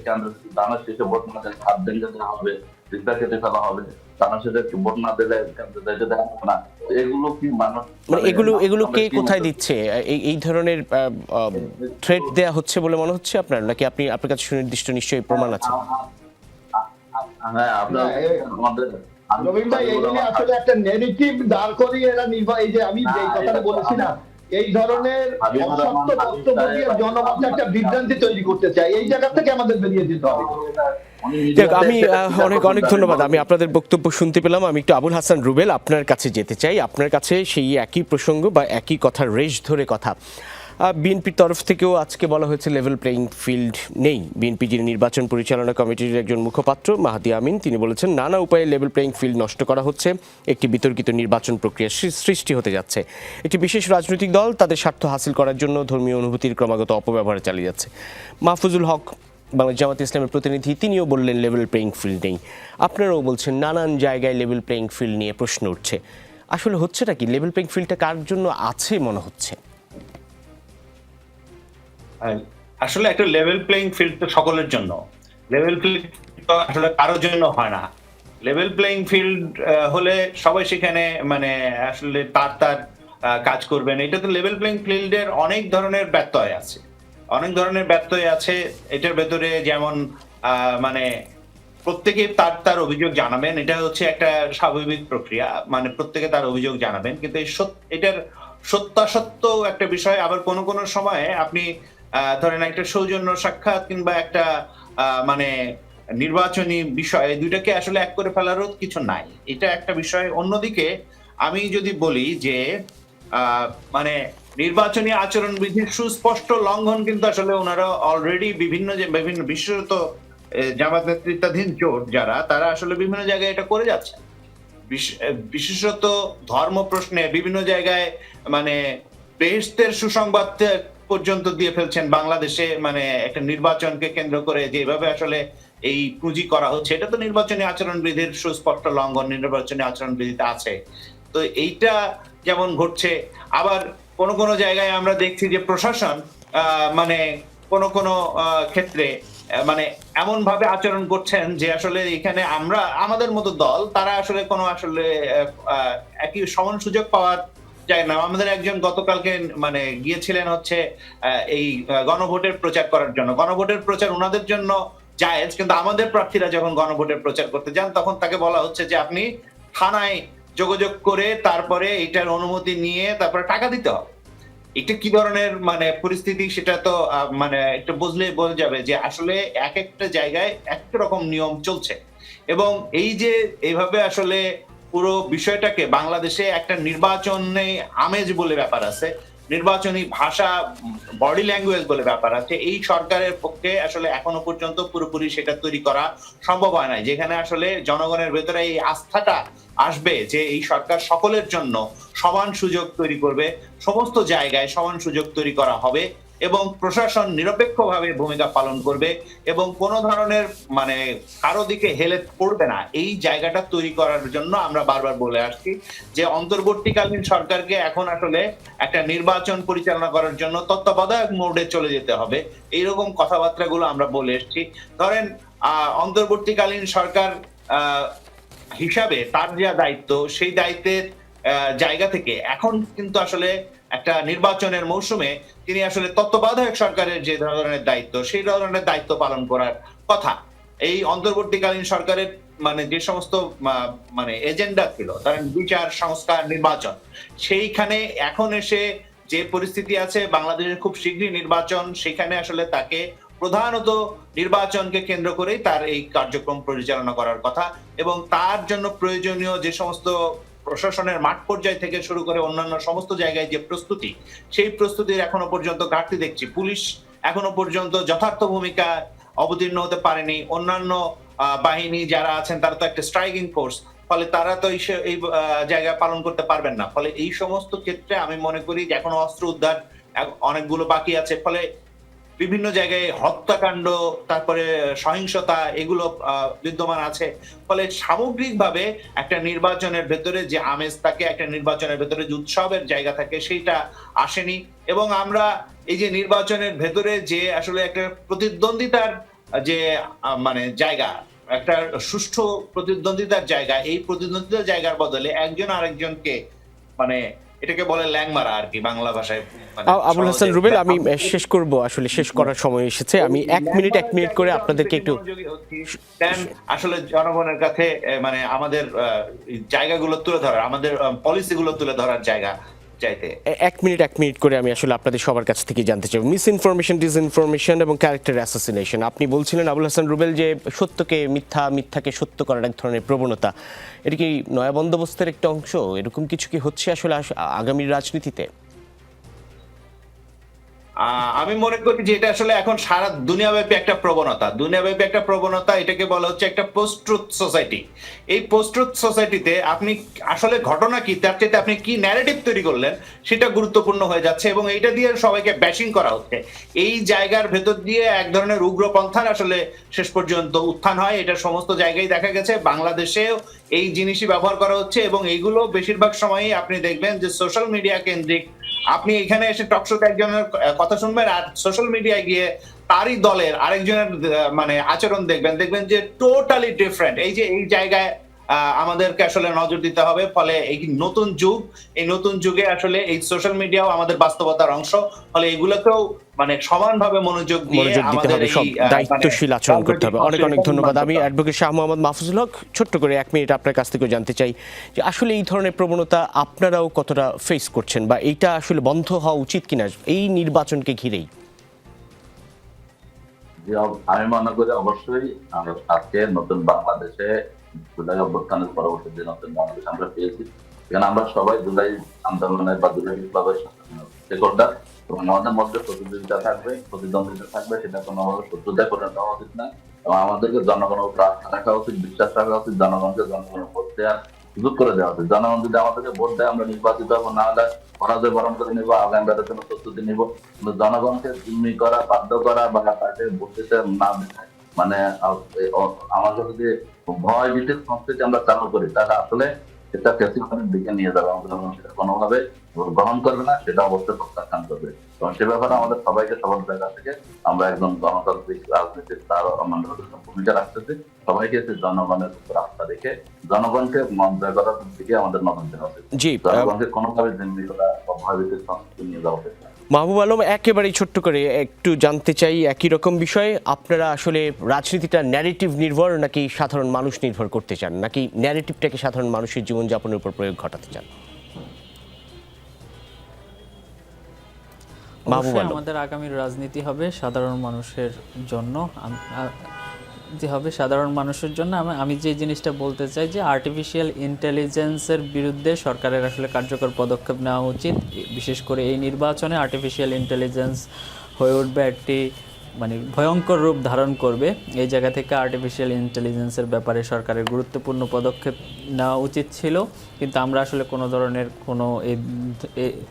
কেন্দ্র দানের শেষে ভোট না দেন, হাত ভেঙে দেওয়া হবে, রিক্তা কেটে ফেলা হবে, দানের শেষে ভোট না দিলে কেন্দ্র দায়িত্ব দেওয়া হবে না, এগুলো কি মানুষ মানে এগুলো কে কোথায় দিচ্ছে? এই ধরনের থ্রেট দেয়া হচ্ছে বলে মনে হচ্ছে আপনার, নাকি আপনার কাছে সুনির্দিষ্ট নিশ্চয়ই প্রমাণ আছে? হ্যাঁ, আপনার আমাদের নবীন ভাই, এই জন্য আসলে একটা নেগেটিভ দাঁড় করিয়ে এরা এই যে আমি যে কথাটা বলেছি না, এই ধরনের অসত্য বক্তব্য দিয়ে জনমতে একটা বিভ্রান্তি তৈরি করতে চাই, এই জায়গা থেকে আমাদের বেরিয়ে যেতে হবে। আমি অনেক ধন্যবাদ। আমি আপনাদের বক্তব্য শুনতে পেলাম। আমি একটু আবুল হাসান রুবেল আপনার কাছে যেতে চাই। আপনার কাছে সেই একই প্রসঙ্গ বা একই কথার রেশ ধরে কথা। বিএনপির তরফ থেকেও আজকে বলা হয়েছে লেভেল প্লেইং ফিল্ড নেই। বিএনপি যিনি নির্বাচন পরিচালনা কমিটির একজন মুখপাত্র মাহাদি আমিন, তিনি বলেছেন নানা উপায়ে লেভেল প্লেইং ফিল্ড নষ্ট করা হচ্ছে, একটি বিতর্কিত নির্বাচন প্রক্রিয়া সৃষ্টি হতে যাচ্ছে। একটি বিশেষ রাজনৈতিক দল তাদের স্বার্থ হাসিল করার জন্য ধর্মীয় অনুভূতির ক্রমাগত অপব্যবহার চালিয়ে যাচ্ছে। মাহফুজুল হক, বাংলাদেশ জামাত ইসলামের প্রতিনিধি, তিনিও বললেন লেভেল প্লেইং ফিল্ড নেই। আপনারাও বলছেন নানান জায়গায় লেভেল প্লেইং ফিল্ড নিয়ে প্রশ্ন উঠছে। আসলে হচ্ছেটা কি? লেভেল প্লেইং ফিল্ডটা কার জন্য আছে মনে হচ্ছে? আসলে একটা লেভেল প্লেইং ফিল্ড তো সকলের জন্য, লেভেল ফিল্ড আসলে কারোর জন্য হয় না। লেভেল প্লেইং ফিল্ড হলে সবাই সেখানে মানে আসলে তার কাজ করবেন। এটা তো লেভেল প্লেইং ফিল্ডের অনেক ধরনের ব্যত্যয় আছে, অনেক ধরনের ব্যত্যয় আছে এটার ভেতরে। যেমন মানে প্রত্যেকে তার অভিযোগ জানাবেন, এটা হচ্ছে একটা স্বাভাবিক প্রক্রিয়া, মানে প্রত্যেকে তার অভিযোগ জানাবেন। কিন্তু এটার সত্যাসত্য একটা বিষয়। আবার কোনো কোনো সময়ে আপনি ধরেন একটা সৌজন্য সাক্ষাৎ কিংবা একটা মানে নির্বাচনী বিষয়, দুইটাকে আসলে এক করে ফেলারও কিছু নাই, এটা একটা বিষয়। অন্যদিকে আমি যদি বলি যে মানে নির্বাচনী আচরণবিধির সুস্পষ্ট লঙ্ঘন কিন্তু আসলে ওনারা অলরেডি বিভিন্ন বিশেষত জামাত নেতৃত্বাধীন জোট যারা, তারা আসলে বিভিন্ন জায়গায় এটা করে যাচ্ছে। বিশেষত ধর্ম প্রশ্নে বিভিন্ন জায়গায় মানে বেহেশতের সুসংবাদ পর্যন্ত দিয়ে ফেলছেন বাংলাদেশে। মানে একটা নির্বাচনকে কেন্দ্র করে যেভাবে আসলে এই পুঁজি করা হচ্ছে, এটা তো নির্বাচনী আচরণবিধির সুস্পষ্ট লঙ্ঘন, নির্বাচনী আচরণবিধিতে আছে। তো এইটা যেমন ঘটছে, আবার কোন কোন জায়গায় আমরা দেখছি যে প্রশাসন মানে কোন কোন ক্ষেত্রে মানে এমন ভাবে আচরণ করছেন যে আসলে এখানে আমরা আমাদের মতো দল তারা আসলে কোনো আসলে একই সমান সুযোগ পাওয়ার যায় না। আমাদের একজন গতকালকে মানে গিয়েছিলেন হচ্ছে এই গণভোটের প্রচার করার জন্য। গণভোটের প্রচার ওনাদের জন্য জায়েজ, কিন্তু আমাদের প্রার্থীরা যখন গণভোটের প্রচার করতে যান তখন তাকে বলা হচ্ছে যে আপনি থানায় যোগাযোগ করে তারপরে এটার অনুমতি নিয়ে তারপরে টাকা দিতে হবে। এটা কি ধরনের মানে পরিস্থিতি, সেটা তো মানে একটু বুঝলেই বোঝা যাবে যে আসলে এক একটা জায়গায় এক রকম নিয়ম চলছে। এবং এই যে এইভাবে আসলে পুরো বিষয়টাকে বাংলাদেশে একটা নির্বাচনে আমেজ বলে ব্যাপার আছে, নির্বাচনী ভাষা, বডি ল্যাঙ্গুয়েজ বলে ব্যাপার আছে, এই সরকারের পক্ষে আসলে এখনো পর্যন্ত পুরোপুরি সেটা তৈরি করা সম্ভব হয় নাই, যেখানে আসলে জনগণের ভেতরে এই আস্থাটা আসবে যে এই সরকার সকলের জন্য সমান সুযোগ তৈরি করবে, সমস্ত জায়গায় সমান সুযোগ তৈরি করা হবে এবং প্রশাসন নিরপেক্ষভাবে ভূমিকা পালন করবে এবং কোন ধরনের মানে কারো দিকে হেলে পড়বে না। এই জায়গাটা তৈরি করার জন্য আমরা বারবার বলে আসছি যে অন্তর্বর্তীকালীন সরকারকে এখন আসলে একটা নির্বাচন পরিচালনা করার জন্য তত্ত্বাবধায়ক মোডে চলে যেতে হবে। এইরকম কথাবার্তাগুলো আমরা বলে এসেছি। ধরেন অন্তর্বর্তীকালীন সরকার হিসাবে তার যা দায়িত্ব, সেই দায়িত্বের জায়গা থেকে এখন কিন্তু আসলে একটা নির্বাচনের মৌসুমে তিনি আসলে তত্ত্বাবধায়ক সরকারের যে ধরনের দায়িত্ব, সেই ধরনের দায়িত্ব পালন করার কথা। এই অন্তর্বর্তীকালীন সরকারের মানে যে সমস্ত মানে এজেন্ডা ছিল, ধরেন বিচার, সংস্কার, নির্বাচন, সেইখানে এখন এসে যে পরিস্থিতি আছে বাংলাদেশের খুব শীঘ্রই নির্বাচন, সেখানে আসলে তাকে প্রধানত নির্বাচনকে কেন্দ্র করেই তার এই কার্যক্রম পরিচালনা করার কথা এবং তার জন্য প্রয়োজনীয় যে সমস্ত প্রশাসনের মাঠ পর্যায় থেকে শুরু করে অন্যান্য সমস্ত জায়গায় যে প্রস্তুতি, সেই প্রস্তুতির এখনো পর্যন্ত ঘাটতি দেখছি। পুলিশ এখনো পর্যন্ত যথার্থ ভূমিকা অবতীর্ণ হতে পারেনি। অন্যান্য বাহিনী যারা আছেন তারা তো একটা স্ট্রাইকিং ফোর্স, ফলে তারা তো এই জায়গায় পালন করতে পারবেন না। ফলে এই সমস্ত ক্ষেত্রে আমি মনে করি যে এখনো অস্ত্র উদ্ধার অনেকগুলো বাকি আছে। ফলে বিভিন্ন জায়গায় হত্যাকাণ্ড, তারপরে সহিংসতা এগুলো বিদ্যমান আছে। ফলে সামগ্রিকভাবে একটা নির্বাচনের ভেতরে যে আমেজ থাকে, একটা নির্বাচনের ভেতরে যে উৎসবের জায়গা থাকে, সেইটা আসেনি। এবং আমরা এই যে নির্বাচনের ভেতরে যে আসলে একটা প্রতিদ্বন্দ্বিতার যে মানে জায়গা, একটা সুষ্ঠু প্রতিদ্বন্দ্বিতার জায়গা, এই প্রতিদ্বন্দ্বিতার জায়গার বদলে একজন আরেকজনকে মানে এটাকে বলে ল্যাং মারা আর কি বাংলা ভাষায়। আবুল হাসান রুবেল, আমি শেষ করব, আসলে শেষ করার সময় এসেছে। আমি এক মিনিট করে আপনাদেরকে একটু আসলে জনগণের কাছে মানে আমাদের জায়গাগুলো তুলে ধরার, আমাদের পলিসিগুলো তুলে ধরার জায়গা চাইতে এক মিনিট করে আমি আসলে আপনাদের সবার কাছ থেকে জানতে চাই, মিস ইনফরমেশন, ডিসইনফরমেশন এবং ক্যারেক্টার অ্যাসাসিনেশন। আপনি বলছিলেন আবুল হাসান রুবেল যে সত্যকে মিথ্যা, মিথ্যাকে সত্য করার এক ধরনের প্রবণতা, এটা কি নয়া বন্দোবস্তের একটা অংশ? এরকম কিছু কি হচ্ছে আসলে আগামীর রাজনীতিতে? আমি মনে করি যে এটা আসলে এখন সারা দুনিয়াব্যাপী একটা প্রবণতা, এটাকে বলা হচ্ছে একটা পোস্ট ট্রুথ সোসাইটি। এই পোস্ট ট্রুথ সোসাইটিতে আপনি আসলে ঘটনা কি, তার চাইতে আপনি কি ন্যারেটিভ তৈরি করলেন সেটা গুরুত্বপূর্ণ হয়ে যাচ্ছে, এবং এইটা দিয়ে সবাইকে ব্যাশিং করা হচ্ছে। এই জায়গার ভেতর দিয়ে এক ধরনের উগ্রপন্থার আসলে শেষ পর্যন্ত উত্থান হয়। এটা সমস্ত জায়গায় দেখা গেছে, বাংলাদেশেও এই জিনিসই ব্যবহার করা হচ্ছে, এবং এইগুলো বেশিরভাগ সময়ই আপনি দেখবেন যে সোশ্যাল মিডিয়া কেন্দ্রিক। আপনি এখানে এসে টকশোতে একজনের কথা শুনবেন, আর সোশ্যাল মিডিয়ায় গিয়ে তারই দলের আরেকজনের মানে আচরণ দেখবেন যে টোটালি ডিফারেন্ট। এই যে এই জায়গায় আমাদেরকে আসলে নজর দিতে হবে। ফলে এই নতুন যুগে আসলে এই সোশ্যাল মিডিয়াও আমাদের বাস্তবতার অংশ। ফলে এগুলোকেও মানে সমানভাবে মনোযোগ দিতে হবে, সব দায়িত্বশীল আচরণ করতে হবে। অনেক ধন্যবাদ। আমি অ্যাডভোকেট শাহ মোহাম্মদ মাহফুজুল হক, ছোট্ট করে এক মিনিট আপনার কাছ থেকে জানতে চাই যে আসলে এই ধরনের প্রবণতা আপনারাও কতটা ফেস করছেন, বা এইটা আসলে বন্ধ হওয়া উচিত কিনা এই নির্বাচনকে ঘিরেই? আমি মনে করি অবশ্যই আজকে নতুন বাংলাদেশে জুলাই অভ্যুত্থানের পরবর্তী যে নতুন বাংলাদেশ আমরা পেয়েছি, এখানে আমরা সবাই জুলাই আন্দোলনের বা জুলাই বিপ্লবের শেকড়দার, এবং আমাদের মধ্যে প্রতিদ্বন্দ্বিতা থাকবে, সেটা কোনোভাবে শত্রুতায় পরিণত হওয়া উচিত না। এবং আমাদেরকে জনগণের উপর আস্থা রাখা উচিত, বিশ্বাস রাখা উচিত, জনগণের ভোট দেওয়ার সুযোগ করে দেওয়া উচিত। জনগণ যদি আমাদেরকে ভোট দেয়, আমরা নির্বাচিত হবো, না হলে পরাজয় বরণ করে নিবো, আগামীবারের জন্য প্রস্তুতি নিবো। কিন্তু জনগণকে জিম্মি করা, বাধ্য করা বা তাকে ভোট দিতে না দেয়, মানে আমাদের যদি ভয় ভীতির সংস্কৃতি আমরা চালু করি, তাহলে আসলে সেটা ফ্যাসিবাদের দিকে নিয়ে যাবে। আমাদের সেটা কোনোভাবে গ্রহণ করবে না, সেটা অবশ্যই প্রত্যাখ্যান করবে। এবং সে ব্যাপারে আমাদের সবাইকে সবার জায়গা থেকে আমরা একদম গণতান্ত্রিক রাজনীতির তার ভূমিকা রাখতেছি। সবাইকে জনগণের উপর আস্থা রেখে জনগণকে জয় করার দিকে আমাদের নজর দেওয়া উচিত। জনগণকে কোনোভাবে জিম্মি করা বা ভয়ভীতির সংস্কৃতি নিয়ে যাওয়া উচিত। মাহবুব আলম, একেবারেই ছোট্ট করে একটু জানতে চাই একই রকম বিষয়ে, আপনারা আসলে রাজনীতিটা ন্যারেটিভ নির্ভর নাকি সাধারণ মানুষ নির্ভর করতে চান, নাকি ন্যারেটিভটাকে সাধারণ মানুষের জীবনযাপনের উপর প্রয়োগ ঘটাতে চান? আমাদের আগামীর রাজনীতি হবে সাধারণ মানুষের জন্য, সাধারণ মানুষের জন্য। আমি যে জিনিসটা বলতে চাই যে আর্টিফিশিয়াল ইন্টেলিজেন্সের বিরুদ্ধে সরকারের আসলে কার্যকর পদক্ষেপ নেওয়া উচিত। বিশেষ করে এই নির্বাচনে আর্টিফিশিয়াল ইন্টেলিজেন্স হয়ে উঠবে একটি মানে ভয়ঙ্কর রূপ ধারণ করবে। এই জায়গা থেকে আর্টিফিশিয়াল ইন্টেলিজেন্সের ব্যাপারে সরকারের গুরুত্বপূর্ণ পদক্ষেপ নেওয়া উচিত ছিল, কিন্তু আমরা আসলে কোনো ধরনের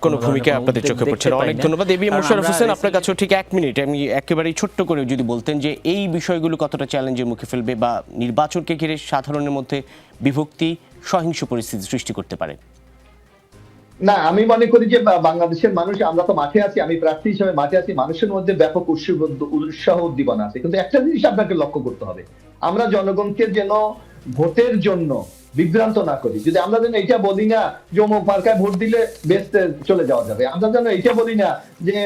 কোনো ভূমিকা আপনাদের চোখে পড়ছে না। অনেক ধন্যবাদ। এবি মোশাররফ হোসেন, আপনার কাছেও ঠিক এক মিনিট, আমি একেবারেই ছোট্ট করে যদি বলতেন যে এই বিষয়গুলো কতটা চ্যালেঞ্জের মুখে ফেলবে বা নির্বাচনকে ঘিরে সাধারণের মধ্যে বিভক্তি, সহিংস পরিস্থিতি সৃষ্টি করতে পারে? না, আমি মনে করি যে বাংলাদেশের মানুষ, আমরা তো মাঠে আছি, আমি প্রার্থী হিসেবে মাঠে আছি, মানুষের মধ্যে ব্যাপক উৎসাহ উদ্দীপনা আছে। কিন্তু একটা জিনিস আপনাকে লক্ষ্য করতে হবে, আমরা জনগণকে যেন ভোটের জন্য বিভ্রান্ত না করি। যদি আমরা যেন এটা বলি না যে অমুক মার্কায় ভোট দিলে বেস্ট চলে যাওয়া যাবে, আমরা যেন এটা বলি না যে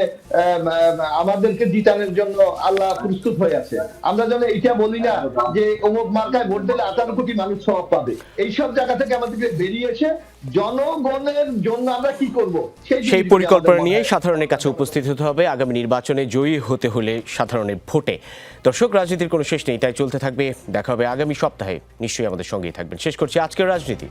আমাদেরকে জিতানোর জন্য আল্লাহ প্রস্তুত হয়ে আছে, আমরা যেন এটা বলি না যে অমুক মার্কায় ভোট দিলে 18 কোটি মানুষ সওয়াব পাবে। এইসব জায়গা থেকে আমাদেরকে বেরিয়ে এসে জনগণের জন্য আমরা কি করব সেই পরিকল্পনা নিয়ে সাধারণের কাছে উপস্থিত হতে হবে আগামী নির্বাচনে জয়ী হতে হলে সাধারণের ভোটে। দর্শক, রাজনীতির কোনো শেষ নেই, তাই চলতে থাকবে। দেখা হবে আগামী সপ্তাহে, নিশ্চয়ই আমাদের সঙ্গেই থাকবেন। শেষ করছি আজকের রাজনীতি।